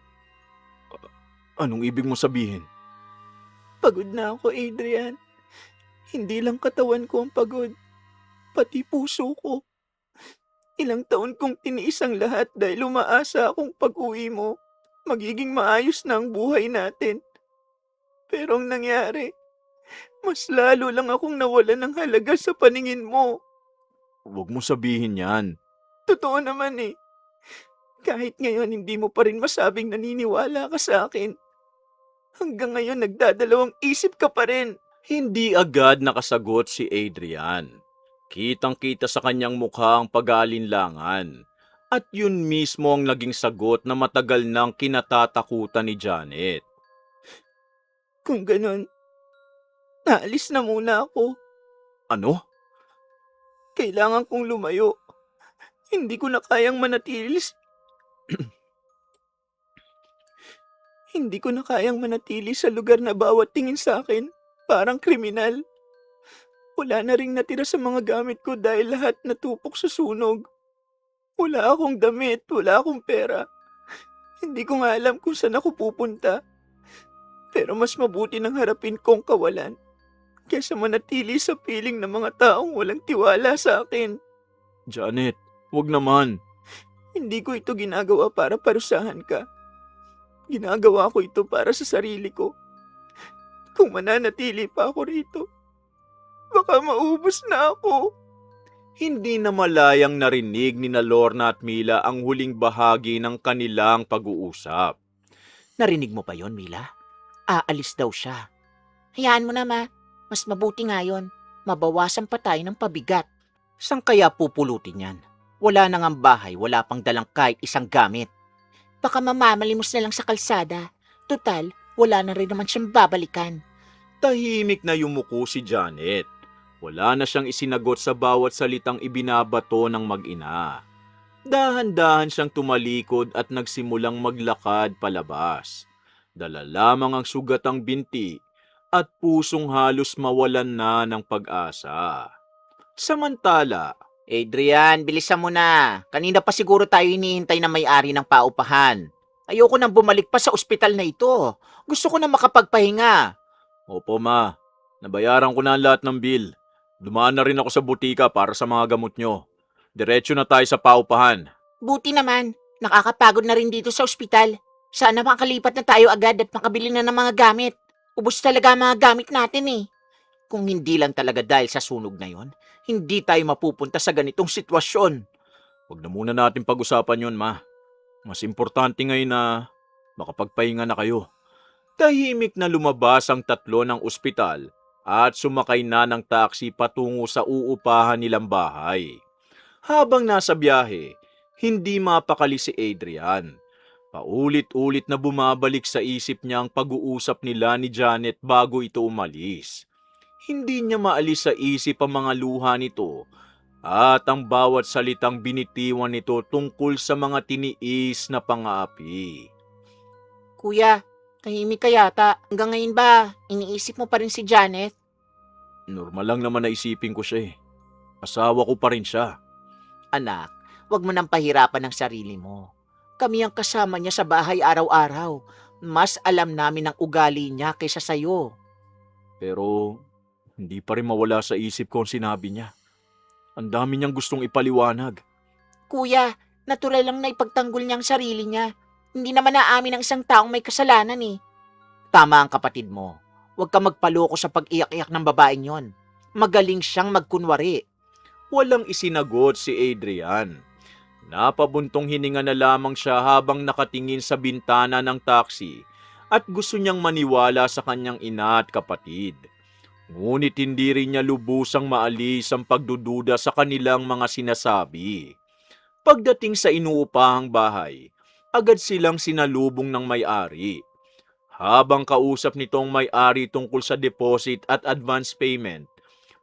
[SPEAKER 1] Anong ibig mo sabihin?
[SPEAKER 3] Pagod na ako, Adrian. Hindi lang katawan ko ang pagod, pati puso ko. Ilang taon kong tiniis ang lahat dahil umaasa akong pag-uwi mo, magiging maayos na ang buhay natin. Pero ang nangyari, mas lalo lang akong nawalan ng halaga sa paningin mo.
[SPEAKER 1] Huwag mo sabihin yan.
[SPEAKER 3] Totoo naman eh. Kahit ngayon hindi mo pa rin masabing naniniwala ka sa akin. Hanggang ngayon nagdadalawang isip ka pa rin.
[SPEAKER 1] Hindi agad nakasagot si Adrian. Kitang-kita sa kanyang mukha ang pag-aalinlangan. At yun mismo ang naging sagot na matagal nang kinatatakutan ni Janet.
[SPEAKER 3] Kung ganun, naalis na muna ako.
[SPEAKER 1] Ano?
[SPEAKER 3] Kailangan kong lumayo. Hindi ko na kayang manatili. Hindi ko na kayang manatili sa lugar na bawat tingin sa akin, parang kriminal. Wala na ring natira sa mga gamit ko dahil lahat natupok sa sunog. Wala akong damit, wala akong pera. Hindi ko nga alam kung saan ako pupunta. Pero mas mabuti nang harapin kong kawalan kaysa manatili sa piling ng mga taong walang tiwala sa akin.
[SPEAKER 1] Janet, wag naman.
[SPEAKER 3] Hindi ko ito ginagawa para parusahan ka. Ginagawa ko ito para sa sarili ko. Kung mananatili pa ako rito, baka maubos na ako.
[SPEAKER 1] Hindi na malayang narinig ni na Lorna at Mila ang huling bahagi ng kanilang pag-uusap.
[SPEAKER 2] Narinig mo pa yon, Mila? Aalis daw siya. Hayaan mo na, Ma. Mas mabuti nga yun. Mabawasan pa tayo ng pabigat. Saan kaya pupulutin yan? Wala nang ang bahay, wala pang dalang kahit isang gamit. Baka mamamalimos na lang sa kalsada. Tutal, wala na rin naman siyang babalikan.
[SPEAKER 1] Tahimik na yumuko si Janet. Wala na siyang isinagot sa bawat salitang ibinabato ng mag-ina. Dahan-dahan siyang tumalikod at nagsimulang maglakad palabas. Dala lamang ang sugatang binti at pusong halos mawalan na ng pag-asa. Samantala,
[SPEAKER 2] Adrian, bilisan mo na. Kanina pa siguro tayo hinihintay na may-ari ng paupahan. Ayoko nang bumalik pa sa ospital na ito. Gusto ko na makapagpahinga.
[SPEAKER 1] opo ma, nabayaran ko na ang lahat ng bill. Dumaan na rin ako sa butika para sa mga gamot nyo. Diretso na tayo sa paupahan.
[SPEAKER 2] Buti naman, nakakapagod na rin dito sa ospital. Sana makalipat na tayo agad at makabili na ng mga gamit. Ubus talaga ang mga gamit natin eh. Kung hindi lang talaga dahil sa sunog na yon, hindi tayo mapupunta sa ganitong sitwasyon.
[SPEAKER 1] Huwag na muna natin pag-usapan yun, ma. Mas importante ngayon na makapagpahinga na kayo. Tahimik na lumabas ang tatlo ng ospital at sumakay na ng taxi patungo sa uupahan nilang bahay. Habang nasa biyahe, hindi mapakali si Adrian. Paulit-ulit na bumabalik sa isip niya ang pag-uusap nila ni Janet bago ito umalis. Hindi niya maalis sa isip ang mga luha nito at ang bawat salitang binitiwan nito tungkol sa mga tiniis na pang-aapi.
[SPEAKER 2] Kuya, tahimik ka yata. Hanggang ngayon ba, iniisip mo pa rin si Janet?
[SPEAKER 1] Normal lang naman na isipin ko siya eh. Asawa ko pa rin siya.
[SPEAKER 2] Anak, wag mo nang pahirapan ang sarili mo. Kami ang kasama niya sa bahay araw-araw. Mas alam namin ang ugali niya kaysa sayo.
[SPEAKER 1] Pero hindi pa rin mawala sa isip ko ang sinabi niya. Ang dami niyang gustong ipaliwanag.
[SPEAKER 2] Kuya, natural lang na ipagtanggol niya ang sarili niya. Hindi naman naamin ng isang taong may kasalanan eh. Tama ang kapatid mo. Huwag ka magpaloko sa pag-iyak-iyak ng babaeng yon. Magaling siyang magkunwari.
[SPEAKER 1] Walang isinagot si Adrian. Napabuntong hininga na lamang siya habang nakatingin sa bintana ng taxi at gusto niyang maniwala sa kanyang ina at kapatid. Ngunit hindi rin niya lubusang maalis ang pagdududa sa kanilang mga sinasabi. Pagdating sa inuupahang bahay, agad silang sinalubong ng may-ari. Habang kausap nitong may-ari tungkol sa deposit at advance payment,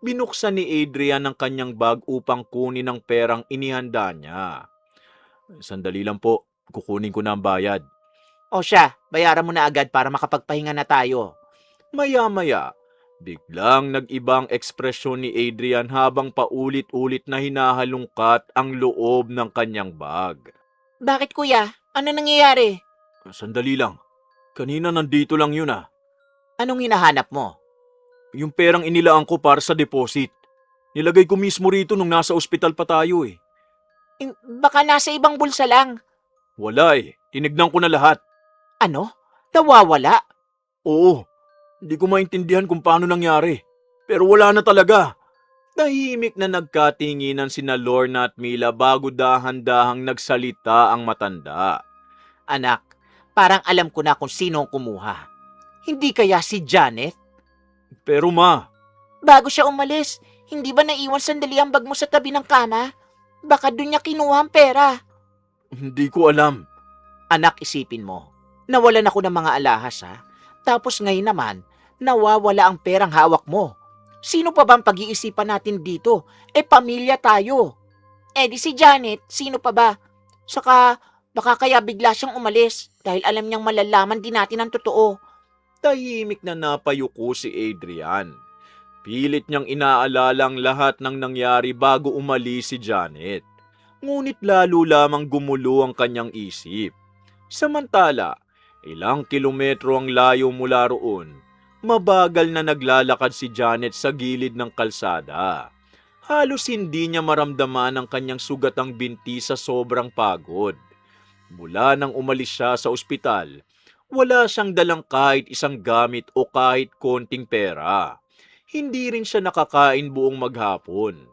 [SPEAKER 1] binuksan ni Adrian ang kanyang bag upang kunin ang perang inihanda niya. Sandali lang po, kukunin ko na ang bayad.
[SPEAKER 2] O siya, bayaran mo na agad para makapagpahinga na tayo.
[SPEAKER 1] Maya-maya, biglang nag-ibang ekspresyon ni Adrian habang paulit-ulit na hinahalungkat ang loob ng kanyang bag.
[SPEAKER 2] Bakit kuya? Ano nangyayari?
[SPEAKER 1] Sandali lang, kanina nandito lang yun ah.
[SPEAKER 2] Anong hinahanap mo?
[SPEAKER 1] Yung perang inilaan ko para sa deposit. Nilagay ko mismo rito nung nasa ospital pa tayo eh.
[SPEAKER 2] Baka nasa ibang bulsa lang.
[SPEAKER 1] Wala eh. Tinignan ko na lahat.
[SPEAKER 2] Ano? Nawawala?
[SPEAKER 1] Oo. Hindi ko maintindihan kung paano nangyari. Pero wala na talaga. Tahimik na nagkatinginan sina Lorna at Mila bago dahan-dahang nagsalita ang matanda.
[SPEAKER 2] Anak, parang alam ko na kung sino ang kumuha. Hindi kaya si Janet?
[SPEAKER 1] Pero ma,
[SPEAKER 2] Bago siya umalis, hindi ba naiwan sandali ang bag mo sa tabi ng kama? Baka doon niya kinuha ang pera.
[SPEAKER 1] hindi ko alam.
[SPEAKER 2] Anak, isipin mo. Nawalan ako ng mga alahas ha. Tapos ngayon naman, nawawala ang perang hawak mo. Sino pa bang pag-iisipan natin dito? Pamilya tayo. Di si Janet, sino pa ba? Saka, baka kaya bigla siyang umalis dahil alam niyang malalaman din natin ang totoo.
[SPEAKER 1] Tahimik na napayuko si Adrian. Pilit niyang inaalala ang lahat ng nangyari bago umalis si Janet. Ngunit lalo lamang gumulo ang kanyang isip. Samantala, ilang kilometro ang layo mula roon, mabagal na naglalakad si Janet sa gilid ng kalsada. Halos hindi niya maramdaman ang kanyang sugatang binti sa sobrang pagod. Mula nang umalis siya sa ospital, wala siyang dalang kahit isang gamit o kahit konting pera. Hindi rin siya nakakain buong maghapon.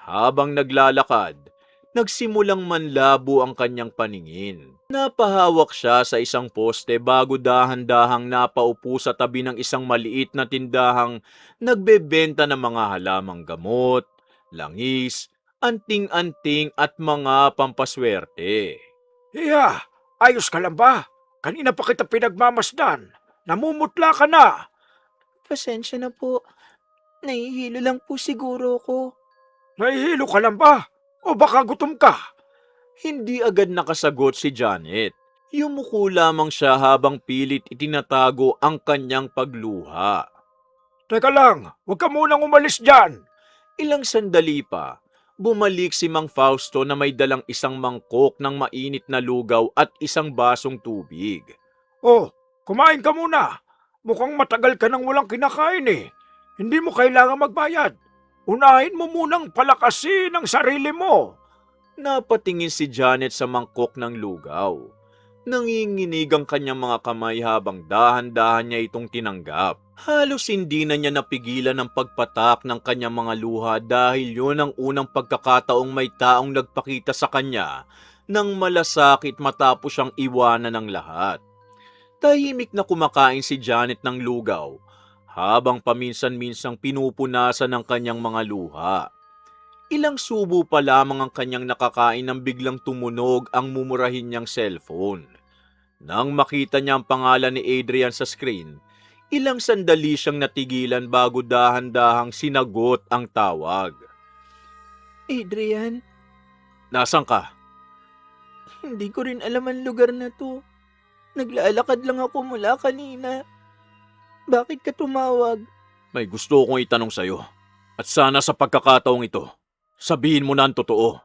[SPEAKER 1] Habang naglalakad, nagsimulang manlabo ang kanyang paningin. Napahawak siya sa isang poste bago dahan-dahang napaupo sa tabi ng isang maliit na tindahang nagbebenta ng mga halamang gamot, langis, anting-anting at mga pampaswerte.
[SPEAKER 4] Iya, ayos ka lang ba? Kanina pa kita pinagmamasdan. Namumutla ka na.
[SPEAKER 3] Pasensya na po. Nahihilo lang po siguro ko.
[SPEAKER 4] Nahihilo ka lang ba? O baka gutom ka?
[SPEAKER 1] Hindi agad nakasagot si Janet. Yumuko lamang siya habang pilit itinatago ang kanyang pagluha.
[SPEAKER 4] Teka lang, huwag ka munang umalis dyan.
[SPEAKER 1] Ilang sandali pa, bumalik si Mang Fausto na may dalang isang mangkok ng mainit na lugaw at isang basong tubig.
[SPEAKER 4] Oh, kumain ka muna. Mukhang matagal ka nang walang kinakain eh. Hindi mo kailangan magbayad. Unahin mo munang palakasin ang sarili mo.
[SPEAKER 1] Napatingin si Janet sa mangkok ng lugaw. Nanginginig ang kanyang mga kamay habang dahan-dahan niya itong tinanggap. Halos hindi na niya napigilan ang pagpatak ng kanyang mga luha dahil yun ang unang pagkakataong may taong nagpakita sa kanya ng malasakit matapos siyang iwanan ng lahat. Tahimik na kumakain si Janet ng lugaw habang paminsan-minsang pinupunasan ng kanyang mga luha. Ilang subo pa lamang ang kanyang nakakain nang biglang tumunog ang mumurahin niyang cellphone. Nang makita niya ang pangalan ni Adrian sa screen, ilang sandali siyang natigilan bago dahan-dahang sinagot ang tawag.
[SPEAKER 3] Adrian,
[SPEAKER 1] Nasaan ka?
[SPEAKER 3] hindi ko rin alam ang lugar na to. Naglalakad lang ako mula kanina. Bakit ka tumawag?
[SPEAKER 1] May gusto akong itanong sa'yo. At sana sa pagkakataong ito, sabihin mo na ang totoo.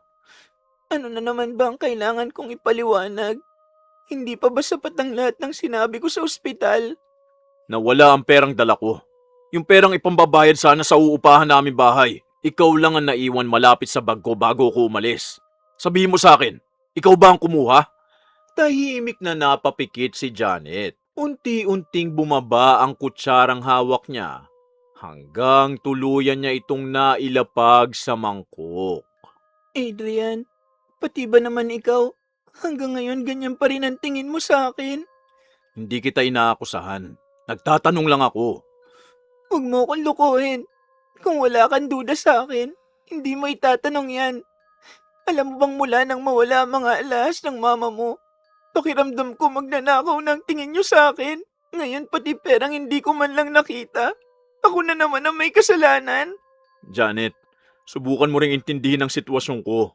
[SPEAKER 3] Ano na naman ba ang kailangan kong ipaliwanag? Hindi pa ba sapat ang lahat ng sinabi ko sa ospital?
[SPEAKER 1] Nawala ang perang dala ko. Yung perang ipambabayad sana sa uupahan namin bahay. Ikaw lang ang naiwan malapit sa bag ko bago ko umalis. Sabihin mo sa akin, ikaw ba ang kumuha? Tahimik na napapikit si Janet. Unti-unting bumaba ang kutsarang hawak niya hanggang tuluyan niya itong nailapag sa mangkok.
[SPEAKER 3] Adrian, pati ba naman ikaw? Hanggang ngayon ganyan pa rin ang tingin mo sa akin?
[SPEAKER 1] Hindi kita inaakusahan. Nagtatanong lang ako.
[SPEAKER 3] Huwag mo akong lukuhin. Kung wala kang duda sa akin, hindi mo itatanong yan. Alam mo bang mula nang mawala ang mga alahas ng mama mo, pakiramdam ko magnanakaw ng tingin niyo sa akin. Ngayon pati perang hindi ko man lang nakita. Ako na naman ang may kasalanan.
[SPEAKER 1] Janet, subukan mo ring intindihin ang sitwasyon ko.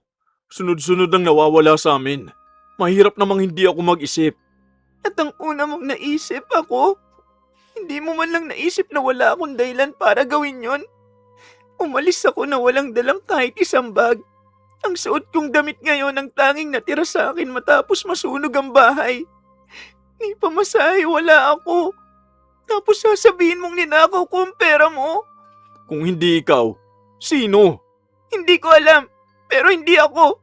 [SPEAKER 1] Sunod-sunod ang nawawala sa amin. Mahirap namang hindi ako mag-isip.
[SPEAKER 3] At ang una mong naisip ako, hindi mo man lang naisip na wala akong dahilan para gawin yon. Umalis ako na walang dalang kahit isang bag. Ang suot kong damit ngayon ang tanging natira sa akin matapos masunog ang bahay. Ni pamasahe, wala ako. Tapos sasabihin mong ninakaw ko ang pera mo?
[SPEAKER 1] Kung hindi ikaw, sino?
[SPEAKER 3] Hindi ko alam, pero hindi ako.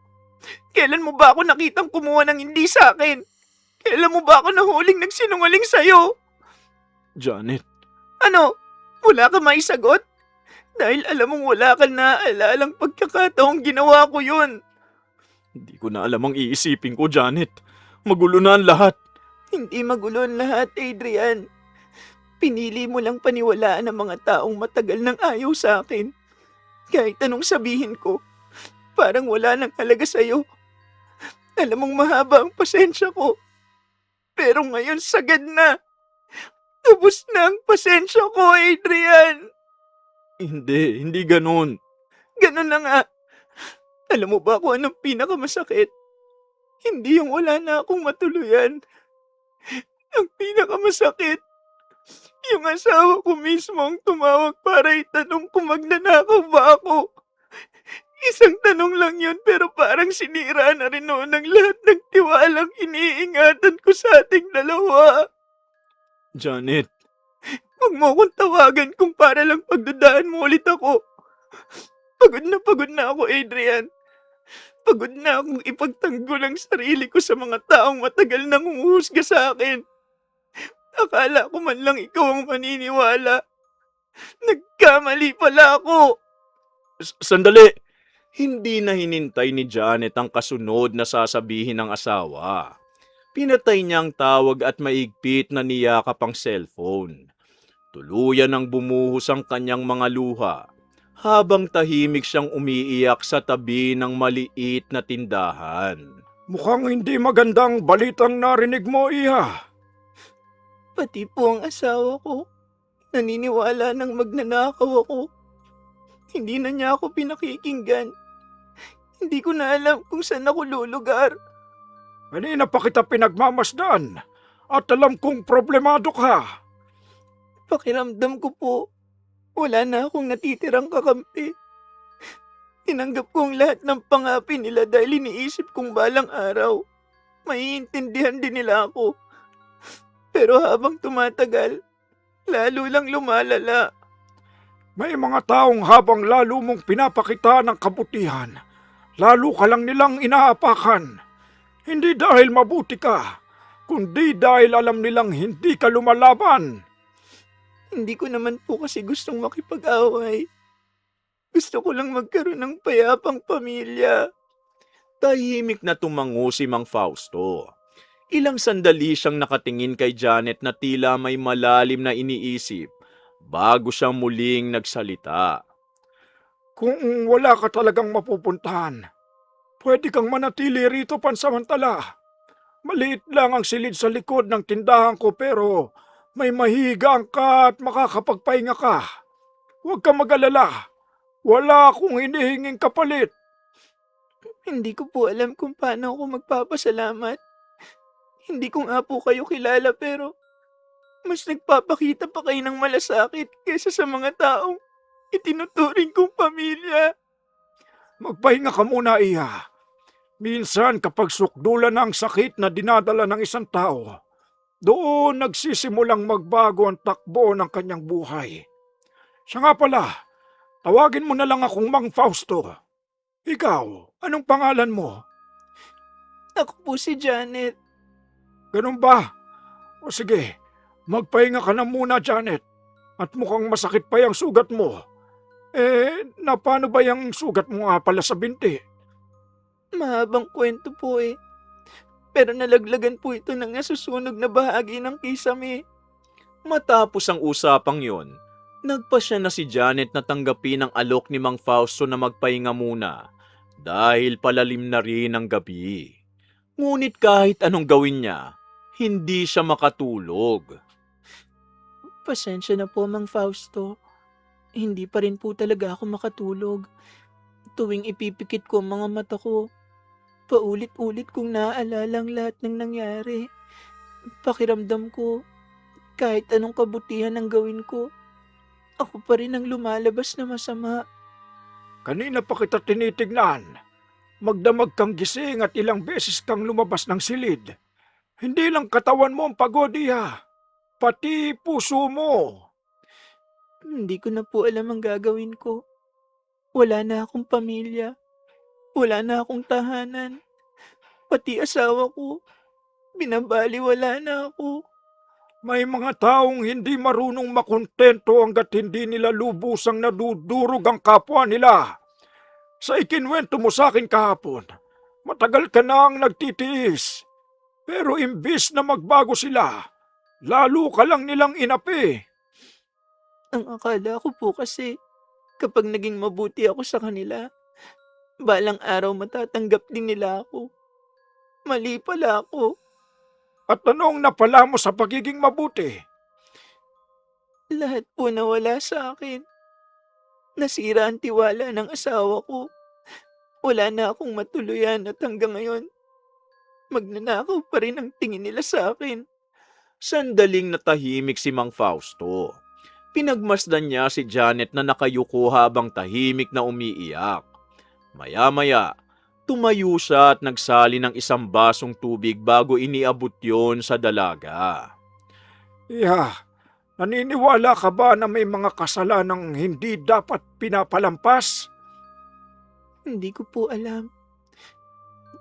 [SPEAKER 1] Kailan mo ba ako nakitang kumuha ng hindi sa akin? Kailan mo ba ako nahuling nagsinungaling sa'yo? Janet. Ano? Wala ka maisagot? Dahil alam mong wala ka naaalalang pagkakataong ginawa ko yun. Hindi ko na alam ang iisipin ko, Janet. Magulo na ang lahat. Hindi magulo ang lahat, Adrian. Pinili mo lang paniwalaan ng mga taong matagal nang ayaw sa akin. Kahit anong sabihin ko, parang wala nang halaga sa'yo. Alam mong mahaba ang pasensya ko. Pero ngayon sagad na. Ubus na ang pasensya ko, Adrian. Hindi ganun. Ganun na nga. Alam mo ba kung anong pinakamasakit? Hindi yung wala na akong matuluyan. Ang pinakamasakit, yung asawa ko mismo ang tumawag para itanong kung magnanakaw ba ako. Isang tanong lang yun pero parang sinira na rin noon ang lahat ng tiwalang iniingatan ko sa ating dalawa. Janet, huwag mo akong tawagan kung para lang pagdudaan mo ulit ako. Pagod na ako, Adrian. Pagod na akong ipagtanggol ang sarili ko sa mga taong matagal nang umuhusga sa akin. Akala ko man lang ikaw ang maniniwala. Nagkamali pala ako. Sandali! Hindi na hinintay ni Janet ang kasunod na sasabihin ng asawa. Pinatay niya ang tawag at maigpit na niyakap ang cellphone. Tuluyan ang bumuhos ang kanyang mga luha habang tahimik siyang umiiyak sa tabi ng maliit na tindahan.
[SPEAKER 4] Mukhang hindi magandang balitang narinig mo, Iha.
[SPEAKER 3] Pati po ang asawa ko. Naniniwala nang magnanakaw ako. Hindi na niya ako pinakikinggan. Hindi ko na alam kung saan ako lulugar.
[SPEAKER 4] Kanina pa kita pinagmamasdan at alam kong problemado ka.
[SPEAKER 3] Pakiramdam ko po, wala na akong natitirang kakampi. Tinanggap ko ang lahat ng pangapi nila dahil iniisip kong balang araw, maiintindihan din nila ako. Pero habang tumatagal, lalo lang lumalala.
[SPEAKER 4] May mga taong habang lalo mong pinapakita ng kabutihan, lalo ka lang nilang inaapakan. Hindi dahil mabuti ka, kundi dahil alam nilang hindi ka lumalaban.
[SPEAKER 3] Hindi ko naman po kasi gustong makipag-away. Gusto ko lang magkaroon ng payapang pamilya.
[SPEAKER 1] Tahimik na tumango si Mang Fausto. Ilang sandali siyang nakatingin kay Janet na tila may malalim na iniisip bago siya muling nagsalita.
[SPEAKER 4] Kung wala ka talagang mapupuntahan, pwede kang manatili rito pansamantala. Maliit lang ang silid sa likod ng tindahan ko pero may mahigaan ka at makakapagpahinga ka. Huwag kang mag-alala. Wala akong hinihinging kapalit.
[SPEAKER 3] Hindi ko po alam kung paano ako magpapasalamat. Hindi ko nga po kayo kilala pero mas nagpapakita pa kayo ng malasakit kaysa sa mga taong itinuturing kong pamilya.
[SPEAKER 4] Magpahinga ka muna, Iha. Minsan kapag sukdulan na ang sakit na dinadala ng isang tao, doon nagsisimulang magbago ang takbo ng kanyang buhay. Siya nga pala, tawagin mo na lang akong Mang Fausto. Ikaw, anong pangalan mo?
[SPEAKER 3] Ako po si Janet.
[SPEAKER 4] Ganun ba? O sige, magpahinga ka na muna, Janet. At mukhang masakit pa yung sugat mo. Na paano ba yung sugat mo nga pala sa binti?
[SPEAKER 3] Mahabang kwento po eh. Pero nalaglagan po ito ng nasusunog na bahagi ng kisame.
[SPEAKER 1] Matapos ang usapang yon, nagpasya na si Janet na tanggapin ang alok ni Mang Fausto na magpahinga muna dahil palalim na rin ang gabi. Ngunit kahit anong gawin niya, hindi siya makatulog.
[SPEAKER 3] Pasensya na po, Mang Fausto. Hindi pa rin po talaga ako makatulog. Tuwing ipipikit ko ang mga mata ko, paulit-ulit kong naaalala ang lahat ng nangyari. Pakiramdam ko, kahit anong kabutihan ang gawin ko, ako pa rin ang lumalabas na masama.
[SPEAKER 4] Kanina pa kita tinitignan. Magdamag kang gising at ilang beses kang lumabas ng silid. Hindi lang katawan mo ang pagod, Iha. Pati puso mo.
[SPEAKER 3] Hindi ko na po alam ang gagawin ko. Wala na akong pamilya. Wala na akong tahanan. Pati asawa ko, binabaliwala na ako.
[SPEAKER 4] May mga taong hindi marunong makontento hanggat hindi nila lubusang nadudurog ang kapwa nila. Sa ikinwento mo sa akin kahapon, matagal ka na ang nagtitiis. Pero imbis na magbago sila, lalo ka lang nilang inapi.
[SPEAKER 3] Ang akala ko po kasi, kapag naging mabuti ako sa kanila, balang araw matatanggap din nila ako. Mali pala ako.
[SPEAKER 4] At anong napala mo sa pagiging mabuti?
[SPEAKER 3] Lahat po nawala sa akin. Nasira ang tiwala ng asawa ko. Wala na akong matuluyan at hanggang ngayon, magnanakaw pa rin ang tingin nila sa akin.
[SPEAKER 1] Sandaling natahimik si Mang Fausto. Pinagmasdan niya si Janet na nakayuko habang tahimik na umiiyak. Maya-maya, tumayo siya at nagsali ng isang basong tubig bago iniabot yon sa dalaga.
[SPEAKER 4] Iha, naniniwala ka ba na may mga kasalanang hindi dapat pinapalampas?
[SPEAKER 3] Hindi ko po alam.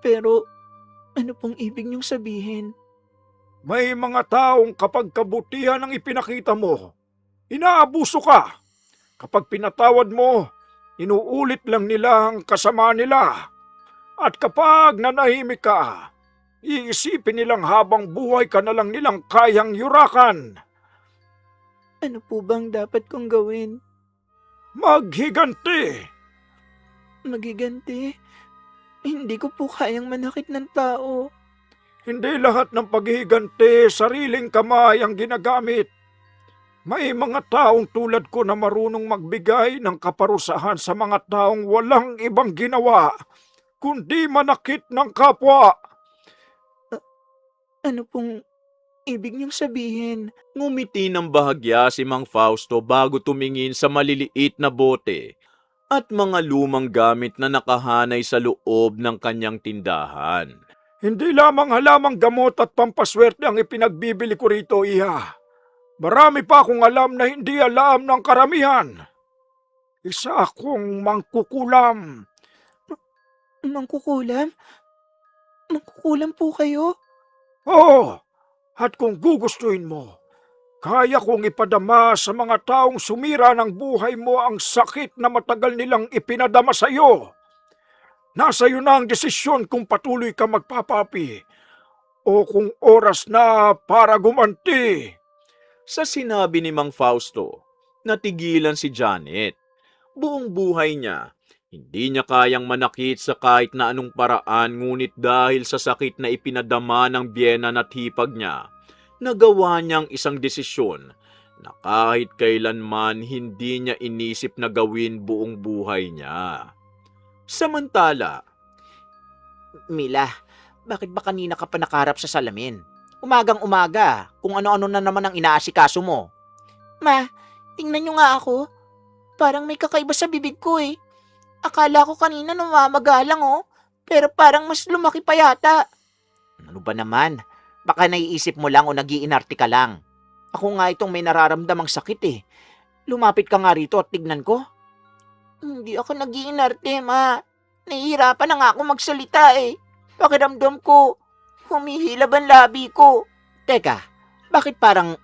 [SPEAKER 3] Pero, ano pong ibig niyong sabihin?
[SPEAKER 4] May mga taong kapag kabutihan ang ipinakita mo, inaabuso ka. Kapag pinatawad mo, inuulit lang nila ang kasama nila. At kapag nanahimik ka, iisipin nilang habang buhay ka na lang nilang kayang yurakan.
[SPEAKER 3] Ano po bang dapat kong gawin?
[SPEAKER 4] Maghiganti!
[SPEAKER 3] Magiganti? Hindi ko po kayang manakit ng tao.
[SPEAKER 4] Hindi lahat ng paghihiganti sariling kamay ang ginagamit. May mga taong tulad ko na marunong magbigay ng kaparusahan sa mga taong walang ibang ginawa, kundi manakit ng kapwa.
[SPEAKER 3] Ano pong ibig niyong sabihin?
[SPEAKER 1] Ngumiti ng bahagya si Mang Fausto bago tumingin sa maliliit na bote at mga lumang gamit na nakahanay sa loob ng kanyang tindahan.
[SPEAKER 4] Hindi lamang halamang gamot at pampaswerte ang ipinagbibili ko rito, Iha. Marami pa akong alam na hindi alam ng karamihan. Isa akong mangkukulam.
[SPEAKER 3] Mangkukulam? Mangkukulam po kayo?
[SPEAKER 4] Oo, at kung gugustuhin mo, kaya kong ipadama sa mga taong sumira ng buhay mo ang sakit na matagal nilang ipinadama sa iyo. Nasa iyo na ang desisyon kung patuloy ka magpapapi o kung oras na para gumanti.
[SPEAKER 1] Sa sinabi ni Mang Fausto, natigilan si Janet. Buong buhay niya, hindi niya kayang manakit sa kahit na anong paraan ngunit dahil sa sakit na ipinadama ng biyenan at hipag niya, nagawa niyang isang desisyon na kahit kailanman hindi niya inisip na gawin buong buhay niya. Samantala,
[SPEAKER 2] Mila, bakit ba kanina ka pa nakarap sa salamin? Umagang-umaga, kung ano-ano na naman ang inaasikaso mo.
[SPEAKER 3] Ma, tingnan niyo nga ako. Parang may kakaiba sa bibig ko eh. Akala ko kanina namamagalang oh. Pero parang mas lumaki pa yata.
[SPEAKER 2] Ano ba naman? Baka naiisip mo lang o nag-iinarte ka lang. Ako nga itong may nararamdamang sakit eh. Lumapit ka nga rito at tignan ko.
[SPEAKER 3] Hindi ako nag-iinarte, ma. Nahihirapan na nga ako magsalita eh. Pakiramdam ko, humihilab ang labi ko.
[SPEAKER 2] Teka, bakit parang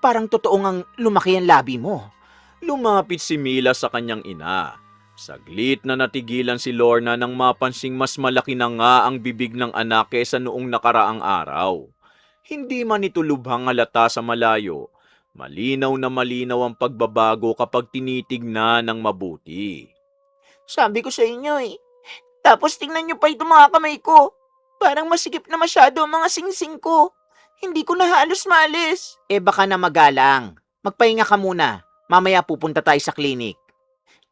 [SPEAKER 2] totoong ang lumaki ang labi mo?
[SPEAKER 1] lumapit si Mila sa kanyang ina. Saglit na natigilan si Lorna nang mapansing mas malaki na nga ang bibig ng anak kaysa noong nakaraang araw. Hindi man ito lubhang halata sa malayo, malinaw na malinaw ang pagbabago kapag tinitignan ng mabuti.
[SPEAKER 3] Sabi ko sa inyo eh. Tapos tingnan niyo pa itong mga kamay ko. Parang masikip na masyado ang mga singsing ko. Hindi ko na halos maalis.
[SPEAKER 2] Baka na magalang. Magpahinga ka muna. Mamaya pupunta tayo sa klinik.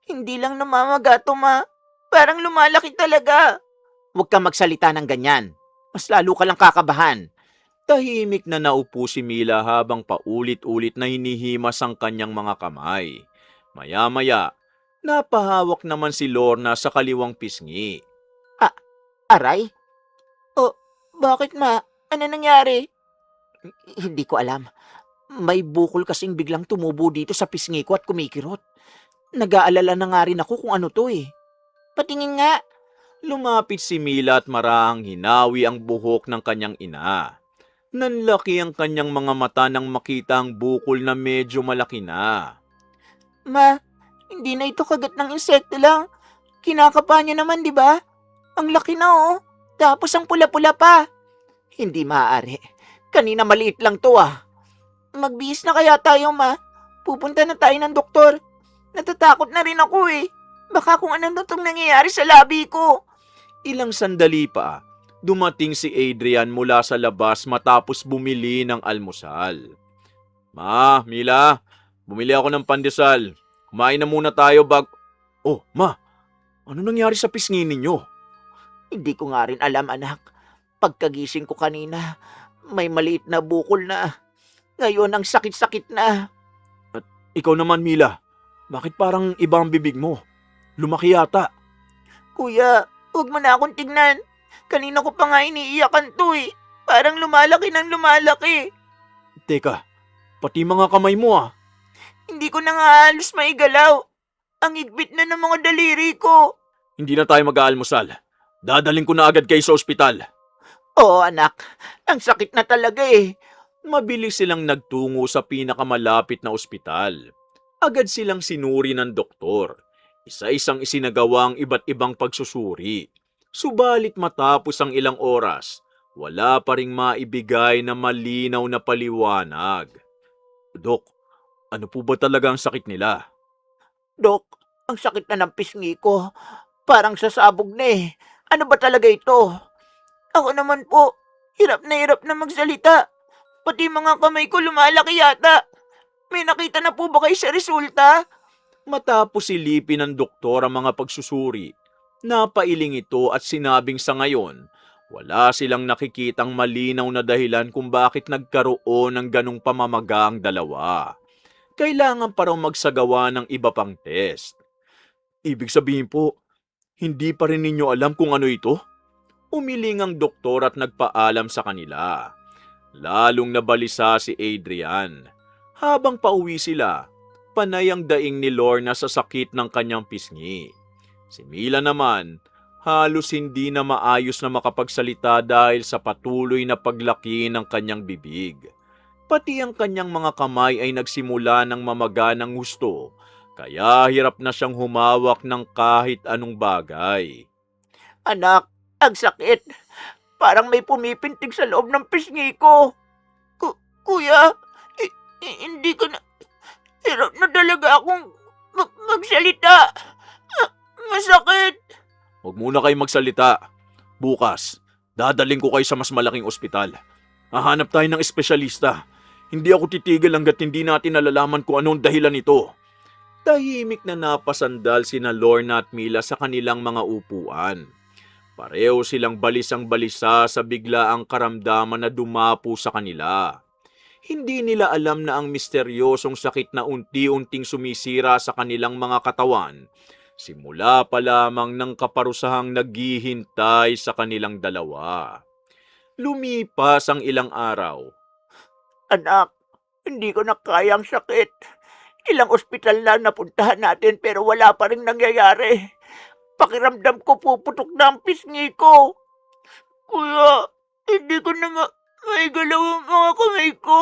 [SPEAKER 3] Hindi lang namamaga to, ma. Parang lumalaki talaga.
[SPEAKER 2] Huwag kang magsalita ng ganyan. Mas lalo ka lang kakabahan.
[SPEAKER 1] Tahimik na naupo si Mila habang paulit-ulit na hinihimas ang kanyang mga kamay. Maya-maya, napahawak naman si Lorna sa kaliwang pisngi.
[SPEAKER 2] Aray,
[SPEAKER 3] Bakit, ma? Ano nangyari?
[SPEAKER 2] hindi ko alam. May bukol kasing biglang tumubo dito sa pisngi ko at kumikirot. Nag-aalala na nga rin ako kung ano to eh.
[SPEAKER 3] Patingin nga.
[SPEAKER 1] Lumapit si Mila at marahang hinawi ang buhok ng kanyang ina. Nanlaki ang kanyang mga mata nang makita ang bukol na medyo malaki na.
[SPEAKER 3] Ma, hindi na ito kagat ng insekto lang. Kinakapa niya naman, di ba? Ang laki na oh. Tapos ang pula-pula pa.
[SPEAKER 2] Hindi maaari. Kanina maliit lang to ah.
[SPEAKER 3] Magbihis na kaya tayo, ma. Pupunta na tayo ng doktor. Natatakot na rin ako eh. Baka kung anong itong nangyayari sa labi ko.
[SPEAKER 1] Ilang sandali pa, dumating si Adrian mula sa labas matapos bumili ng almusal. Ma, Mila, bumili ako ng pandesal. Kumain na muna tayo Oh, ma, ano nangyari sa pisngi ninyo?
[SPEAKER 2] Hindi ko nga rin alam, anak. Pagkagising ko kanina, may maliit na bukol na. Ngayon ang sakit-sakit na.
[SPEAKER 1] Ikaw naman, Mila, bakit parang iba ang bibig mo? Lumaki yata.
[SPEAKER 3] Kuya, huwag mo na akong tignan. Kanina ko pa nga iniiyakan to eh. Parang lumalaki ng lumalaki.
[SPEAKER 1] Teka, pati mga kamay mo ah.
[SPEAKER 3] Hindi ko na nga halos maigalaw. Ang higpit na ng mga daliri ko.
[SPEAKER 1] Hindi na tayo mag-aalmusal. Dadaling ko na agad kayo sa ospital.
[SPEAKER 2] Oo, anak. Ang sakit na talaga eh.
[SPEAKER 1] Mabilis silang nagtungo sa pinakamalapit na ospital. Agad silang sinuri ng doktor. Isa-isang isinagawa ang iba't ibang pagsusuri. Subalit matapos ang ilang oras, wala pa ring maibigay na malinaw na paliwanag. Dok, ano po ba talaga ang sakit nila?
[SPEAKER 2] Dok, ang sakit na ng pisngi ko. Parang sasabog na eh. Ano ba talaga ito?
[SPEAKER 3] Ako naman po, hirap na magsalita. Pati mga kamay ko lumalaki yata. May nakita na po ba kayo sa resulta?
[SPEAKER 1] Matapos silipin ng doktor ang mga pagsusuri, napailing ito at sinabing sa ngayon, wala silang nakikitang malinaw na dahilan kung bakit nagkaroon ng ganong pamamaga ang dalawa. Kailangan pa raw magsagawa ng iba pang test. Ibig sabihin po, hindi pa rin ninyo alam kung ano ito? Umiling ang doktor at nagpaalam sa kanila. Lalong nabalisa si Adrian. Habang pauwi sila, panay ang daing ni Lorna sa sakit ng kanyang pisngi. Si Mila naman, halos hindi na maayos na makapagsalita dahil sa patuloy na paglaki ng kanyang bibig. Pati ang kanyang mga kamay ay nagsimula ng mamaga ng gusto, kaya hirap na siyang humawak ng kahit anong bagay.
[SPEAKER 2] Anak, ang sakit. Parang may pumipintig sa loob ng pisngi ko.
[SPEAKER 3] Kuya, hindi ko na... Hirap na talaga akong magsalita. Masakit.
[SPEAKER 1] Huwag muna kayo magsalita. Bukas, dadaling ko kayo sa mas malaking ospital. Hahanap tayo ng espesyalista. Hindi ako titigil hanggat hindi natin nalalaman kung anong dahilan nito. Tahimik na napasandal sina Lorna at Mila sa kanilang mga upuan. Pareho silang balisang-balisa sa biglaang karamdaman na dumapo sa kanila. Hindi nila alam na ang misteryosong sakit na unti-unting sumisira sa kanilang mga katawan, simula pa lamang ng kaparusahang naghihintay sa kanilang dalawa. Lumipas ang ilang araw.
[SPEAKER 2] Anak, hindi ko na kaya ang sakit. Ilang ospital na napuntahan natin pero wala pa rin nangyayari. Pakiramdam ko puputok na ang pisngi ko.
[SPEAKER 3] Kuya, hindi ko na nga maigalaw ang mga kamay ko.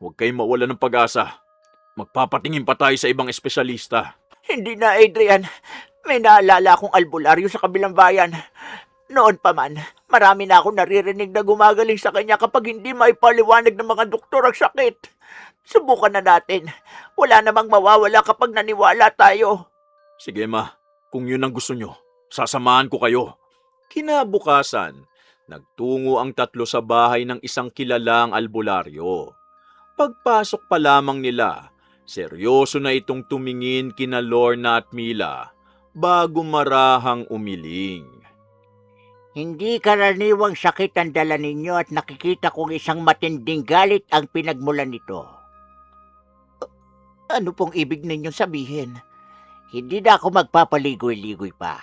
[SPEAKER 1] Huwag kayong mawala ng pag-asa. Magpapatingin pa tayo sa ibang espesyalista.
[SPEAKER 2] Hindi na, Adrian. May naalala akong albularyo sa kabilang bayan. Noon pa man, marami na akong naririnig na gumagaling sa kanya kapag hindi maipaliwanag ng mga doktor ang sakit. Subukan na natin. Wala namang mawawala kapag naniwala tayo.
[SPEAKER 1] Sige ma, kung yun ang gusto nyo, sasamahan ko kayo. Kinabukasan, nagtungo ang tatlo sa bahay ng isang kilalang albularyo. Pagpasok pa lamang nila, seryoso na itong tumingin kina Lorna at Mila bago marahang umiling.
[SPEAKER 2] Hindi karaniwang sakit ang dala ninyo at nakikita kong isang matinding galit ang pinagmulan nito. Ano pong ibig ninyong sabihin? Hindi na ako magpapaligoy-ligoy pa.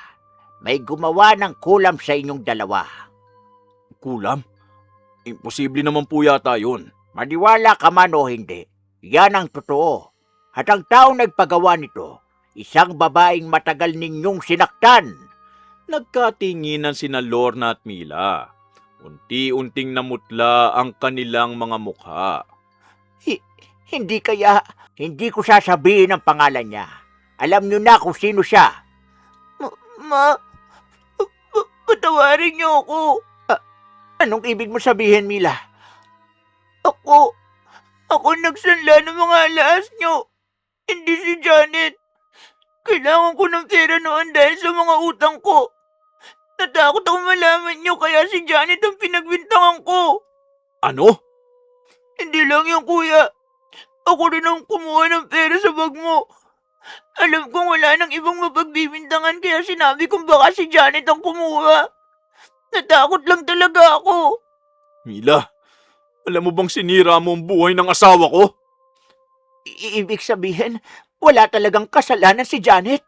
[SPEAKER 2] May gumawa ng kulam sa inyong dalawa.
[SPEAKER 1] Kulam? Imposible naman po yata yun.
[SPEAKER 2] Maniwala ka man o hindi, yan ang totoo. At ang taong nagpagawa nito, isang babaeng matagal ninyong sinaktan.
[SPEAKER 1] Nagkatinginan sina Lorna at Mila. Unti-unting namutla ang kanilang mga mukha.
[SPEAKER 2] Hindi kaya, hindi ko sasabihin ang pangalan niya. Alam niyo na kung sino siya.
[SPEAKER 3] Patawarin niyo ako.
[SPEAKER 2] Anong ibig mo sabihin, Mila?
[SPEAKER 3] Ako nagsanla ng mga alas niyo. Hindi si Janet. Kailangan ko ng pera noon dahil sa mga utang ko. Natakot ako malaman niyo kaya si Janet ang pinagbintangan ko.
[SPEAKER 1] Ano?
[SPEAKER 3] Hindi lang yung kuya. Ako rin ang kumuha ng pera sa bag mo. Alam kong wala nang ibang mapagbibintangan kaya sinabi kong baka si Janet ang kumuha. Natakot lang talaga ako.
[SPEAKER 1] Mila, alam mo bang sinira mo ang buhay ng asawa ko?
[SPEAKER 2] Ibig sabihin, wala talagang kasalanan si Janet.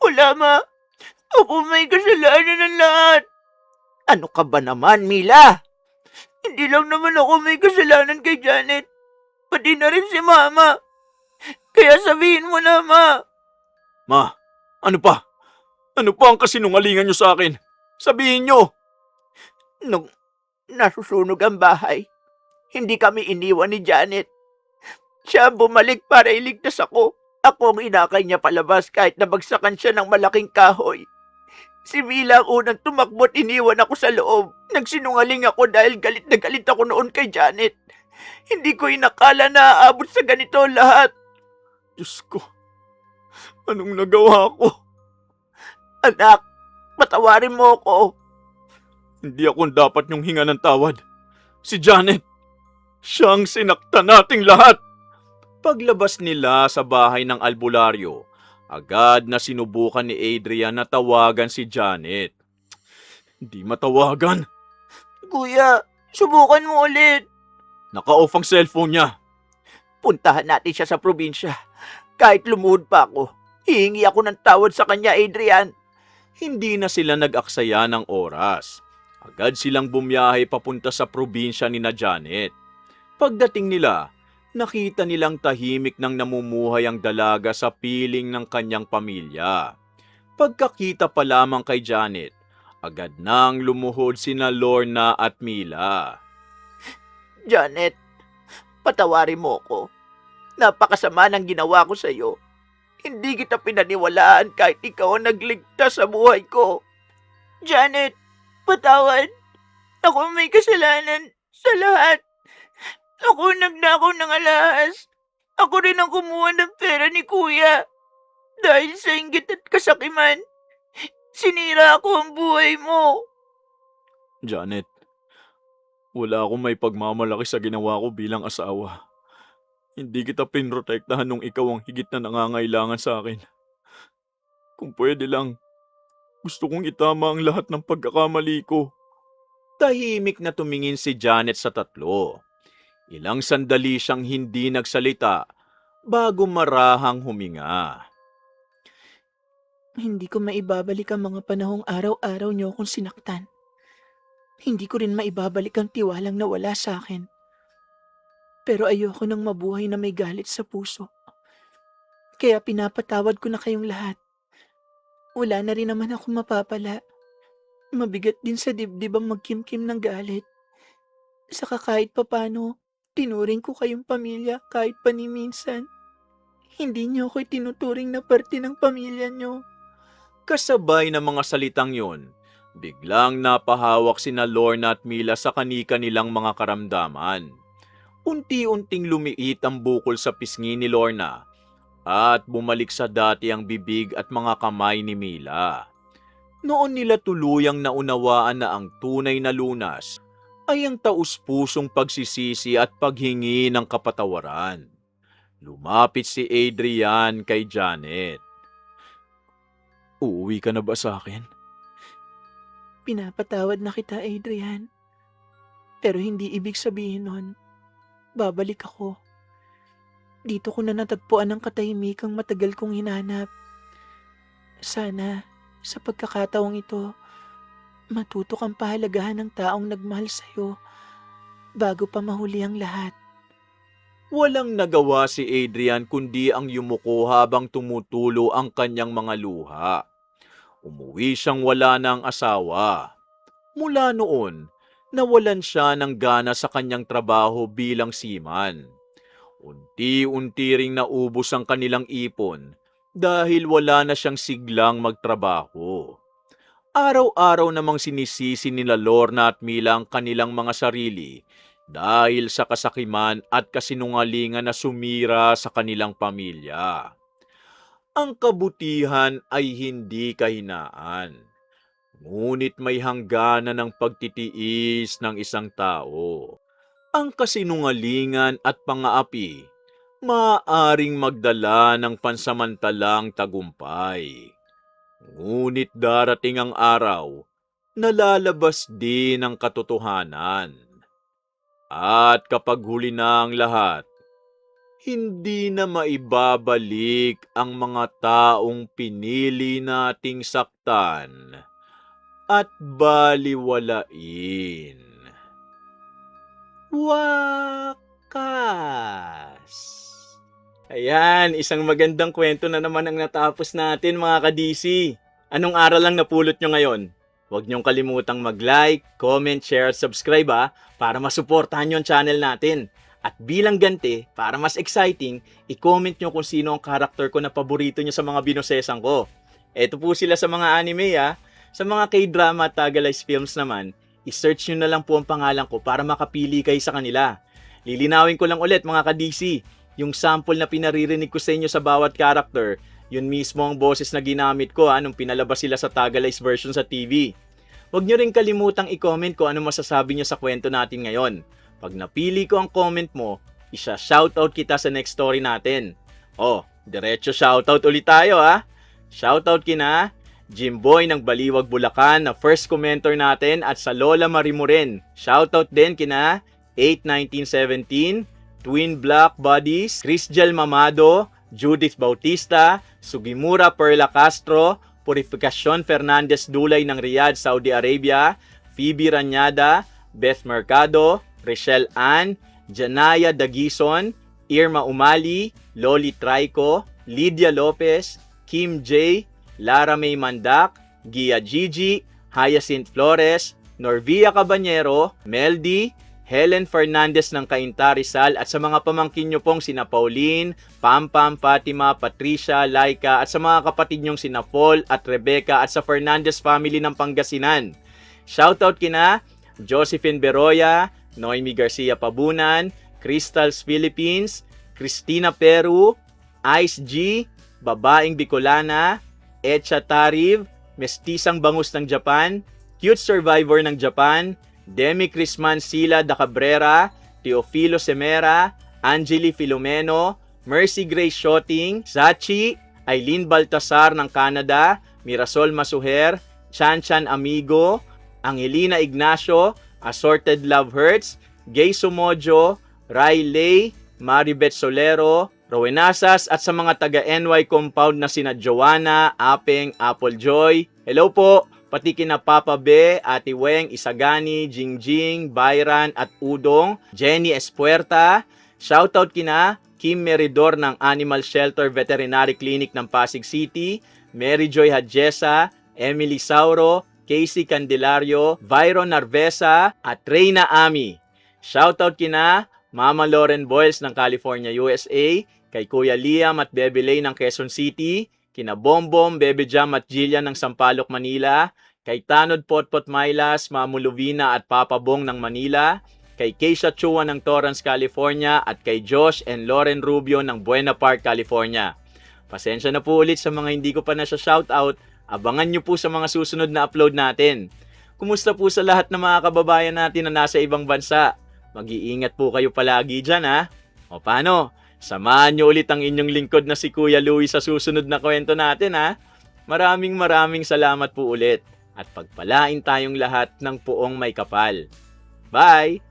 [SPEAKER 3] Wala, ma. Ako may kasalanan ng lahat.
[SPEAKER 2] Ano ka ba naman, Mila?
[SPEAKER 3] Hindi lang naman ako may kasalanan kay Janet. Pati na rin si Mama. Kaya sabihin mo na, Ma.
[SPEAKER 1] Ma, ano pa? Ano pa ang kasinungalingan niyo sa akin? Sabihin niyo!
[SPEAKER 2] Nung nasusunog ang bahay, hindi kami iniwan ni Janet. Siya ang bumalik para iligtas ako. Ako ang inakay niya palabas kahit nabagsakan siya ng malaking kahoy. Si Mila ang unang tumakbo at iniwan ako sa loob. Nagsinungaling ako dahil galit na galit ako noon kay Janet. Hindi ko inakala na aabot sa ganito lahat.
[SPEAKER 1] Diyos ko, anong nagawa ko?
[SPEAKER 2] Anak, patawarin mo ako.
[SPEAKER 1] Hindi ako dapat niyong hinga ng tawad. Si Janet, siyang sinaktan nating lahat. Paglabas nila sa bahay ng albularyo, agad na sinubukan ni Adrian na tawagan si Janet. Hindi matawagan.
[SPEAKER 3] Kuya, subukan mo ulit.
[SPEAKER 1] Naka-off ang cellphone niya.
[SPEAKER 2] Puntahan natin siya sa probinsya. Kahit lumuhod pa ako, hihingi ako ng tawad sa kanya, Adrian.
[SPEAKER 1] Hindi na sila nag-aksaya ng oras. Agad silang bumiyahe papunta sa probinsya ni na Janet. Pagdating nila, nakita nilang tahimik nang namumuhay ang dalaga sa piling ng kanyang pamilya. Pagkakita pa lamang kay Janet, agad nang lumuhod sina Lorna at Mila.
[SPEAKER 2] Janet, patawarin mo ko. Napakasama ng ginawa ko sa iyo. Hindi kita pinaniwalaan kahit ikaw ang nagligtas sa buhay ko.
[SPEAKER 3] Janet, patawad. Ako may kasalanan sa lahat. Ako nagnakaw ng alahas. Ako rin ang kumuha ng pera ni Kuya. Dahil sa inggit at kasakiman, sinira ko ang buhay mo.
[SPEAKER 1] Janet, wala akong may pagmamalaki sa ginawa ko bilang asawa. Hindi kita pinrotektahan nung ikaw ang higit na nangangailangan sa akin. Kung pwede lang, gusto kong itama ang lahat ng pagkakamali ko. Tahimik na tumingin si Janet sa tatlo. Ilang sandali siyang hindi nagsalita bago marahang huminga.
[SPEAKER 3] Hindi ko maibabalik ang mga panahong araw-araw niyo akong sinaktan. Hindi ko rin maibabalik ang tiwalang nawala sa akin. Pero ayoko nang mabuhay na may galit sa puso. Kaya pinapatawad ko na kayong lahat. Wala na rin naman ako mapapala. Mabigat din sa dibdib ang magkimkim ng galit. Saka kahit papano, tinuring ko kayong pamilya kahit paniminsan. Hindi niyo ako'y tinuturing na parte ng pamilya niyo.
[SPEAKER 1] Kasabay ng mga salitang yon, biglang napahawak sina Lorna at Mila sa kanika nilang mga karamdaman. Unti-unting lumiit ang bukol sa pisngi ni Lorna at bumalik sa dati ang bibig at mga kamay ni Mila. Noon nila tuluyang naunawaan na ang tunay na lunas ay ang taus-pusong pagsisisi at paghingi ng kapatawaran. Lumapit si Adrian kay Janet. Uuwi ka na ba sa akin?
[SPEAKER 3] Pinapatawad na kita, Adrian. Pero hindi ibig sabihin nun, babalik ako. Dito ko na natagpuan ang katahimikang matagal kong hinanap. Sana, sa pagkakataong ito, matuto kang pahalagahan ng taong nagmahal sa'yo bago pa mahuli ang lahat.
[SPEAKER 1] Walang nagawa si Adrian kundi ang yumuko habang tumutulo ang kanyang mga luha. Umuwi siyang wala ng asawa. Mula noon, nawalan siya ng gana sa kanyang trabaho bilang seaman. Unti-unti ring naubos ang kanilang ipon dahil wala na siyang siglang magtrabaho. Araw-araw namang sinisisi nila Lorna at Mila ang kanilang mga sarili dahil sa kasakiman at kasinungalingan na sumira sa kanilang pamilya. Ang kabutihan ay hindi kahinaan, ngunit may hangganan ng pagtitiis ng isang tao. Ang kasinungalingan at pang-aapi maaaring magdala ng pansamantalang tagumpay. Ngunit darating ang araw na lalabas din ang katotohanan. At kapag huli na ang lahat, hindi na maibabalik ang mga taong pinili nating saktan at baliwalain. Wakas! Ayan, isang magandang kwento na naman ang natapos natin mga ka-DC. Anong aral lang napulot nyo ngayon? Huwag nyong kalimutang mag-like, comment, share, subscribe para masuportahan nyo ang channel natin. At bilang ganti, para mas exciting, i-comment nyo kung sino ang karakter ko na paborito nyo sa mga binosesan ko. Eto po sila sa mga anime Sa mga K-drama at Tagalized films naman, i-search nyo na lang po ang pangalan ko para makapili kayo sa kanila. Lilinawin ko lang ulit mga ka-DC, yung sample na pinaririnig ko sa inyo sa bawat character, yun mismo ang boses na ginamit ko nung pinalabas sila sa Tagalized version sa TV. Huwag nyo rin kalimutang i-comment kung ano masasabi nyo sa kwento natin ngayon. Pag napili ko ang comment mo, isa-shoutout kita sa next story natin. Diretso shoutout ulit tayo Shoutout kina Jimboy ng Baliwag, Bulacan na first commenter natin at sa Lola Marimuren. Shoutout din kina 81917, Twin Black Buddies, Chrisjel Mamado, Judith Bautista, Sugimura Perla Castro, Purificacion Fernandez Dulay ng Riyadh, Saudi Arabia, Phoebe Ranyada, Beth Mercado, Rochelle Ann, Janaya Dagison, Irma Umali, Loli Traico, Lydia Lopez, Kim J, Lara May Mandak, Gia Gigi, Hyacinth Flores, Norvia Cabanyero, Meldy, Helen Fernandez ng Cainta Rizal at sa mga pamangkin nyo pong sina Pauline, Pampam, Fatima, Patricia, Laika at sa mga kapatid nyong sina Paul at Rebecca at sa Fernandez family ng Pangasinan. Shoutout kina Josephine Beroya, Noemi Garcia Pabunan, Crystals Philippines, Christina Peru, Ice G, Babaeng Bicolana, Echa Tariv, Mestisang Bangus ng Japan, Cute Survivor ng Japan, Demi Crisman Sila da Cabrera, Teofilo Semera, Angeli Filomeno, Mercy Grace Shooting, Sachi, Aileen Baltasar ng Canada, Mirasol Masuher, Chan Chan Amigo, Angelina Ignacio, Assorted Love Hurts, Gay Sumojo, Rai Lay, Maribet Solero, Rowenasas at sa mga taga-NY compound na sina Joanna, Apeng, Apple Joy. Hello po! Pati kina Papa Be, Ate Weng, Isagani, Jingjing, Byron at Udong, Jenny Espuerta. Shoutout kina Kim Meridor ng Animal Shelter Veterinary Clinic ng Pasig City, Mary Joy Hadjesa, Emily Sauro, Casey Candelario, Byron Narvesa at Reyna Ami. Shoutout kina Mama Lauren Boyles ng California, USA, kay Kuya Liam at Bebe Lay ng Quezon City, kina Bombom, Bebe Jam at Jillian ng Sampaloc, Manila, kay Tanod Potpot Mylas, Mamu Lovina at Papa Bong ng Manila, kay Keisha Chua ng Torrance, California at kay Josh and Lauren Rubio ng Buena Park, California. Pasensya na po ulit sa mga hindi ko pa na siya shoutout. Abangan nyo po sa mga susunod na upload natin. Kumusta po sa lahat ng mga kababayan natin na nasa ibang bansa? Mag-iingat po kayo palagi dyan O paano? Samahan nyo ulit ang inyong lingkod na si Kuya Louie sa susunod na kwento natin Maraming salamat po ulit at pagpalain tayong lahat ng puong may kapal. Bye!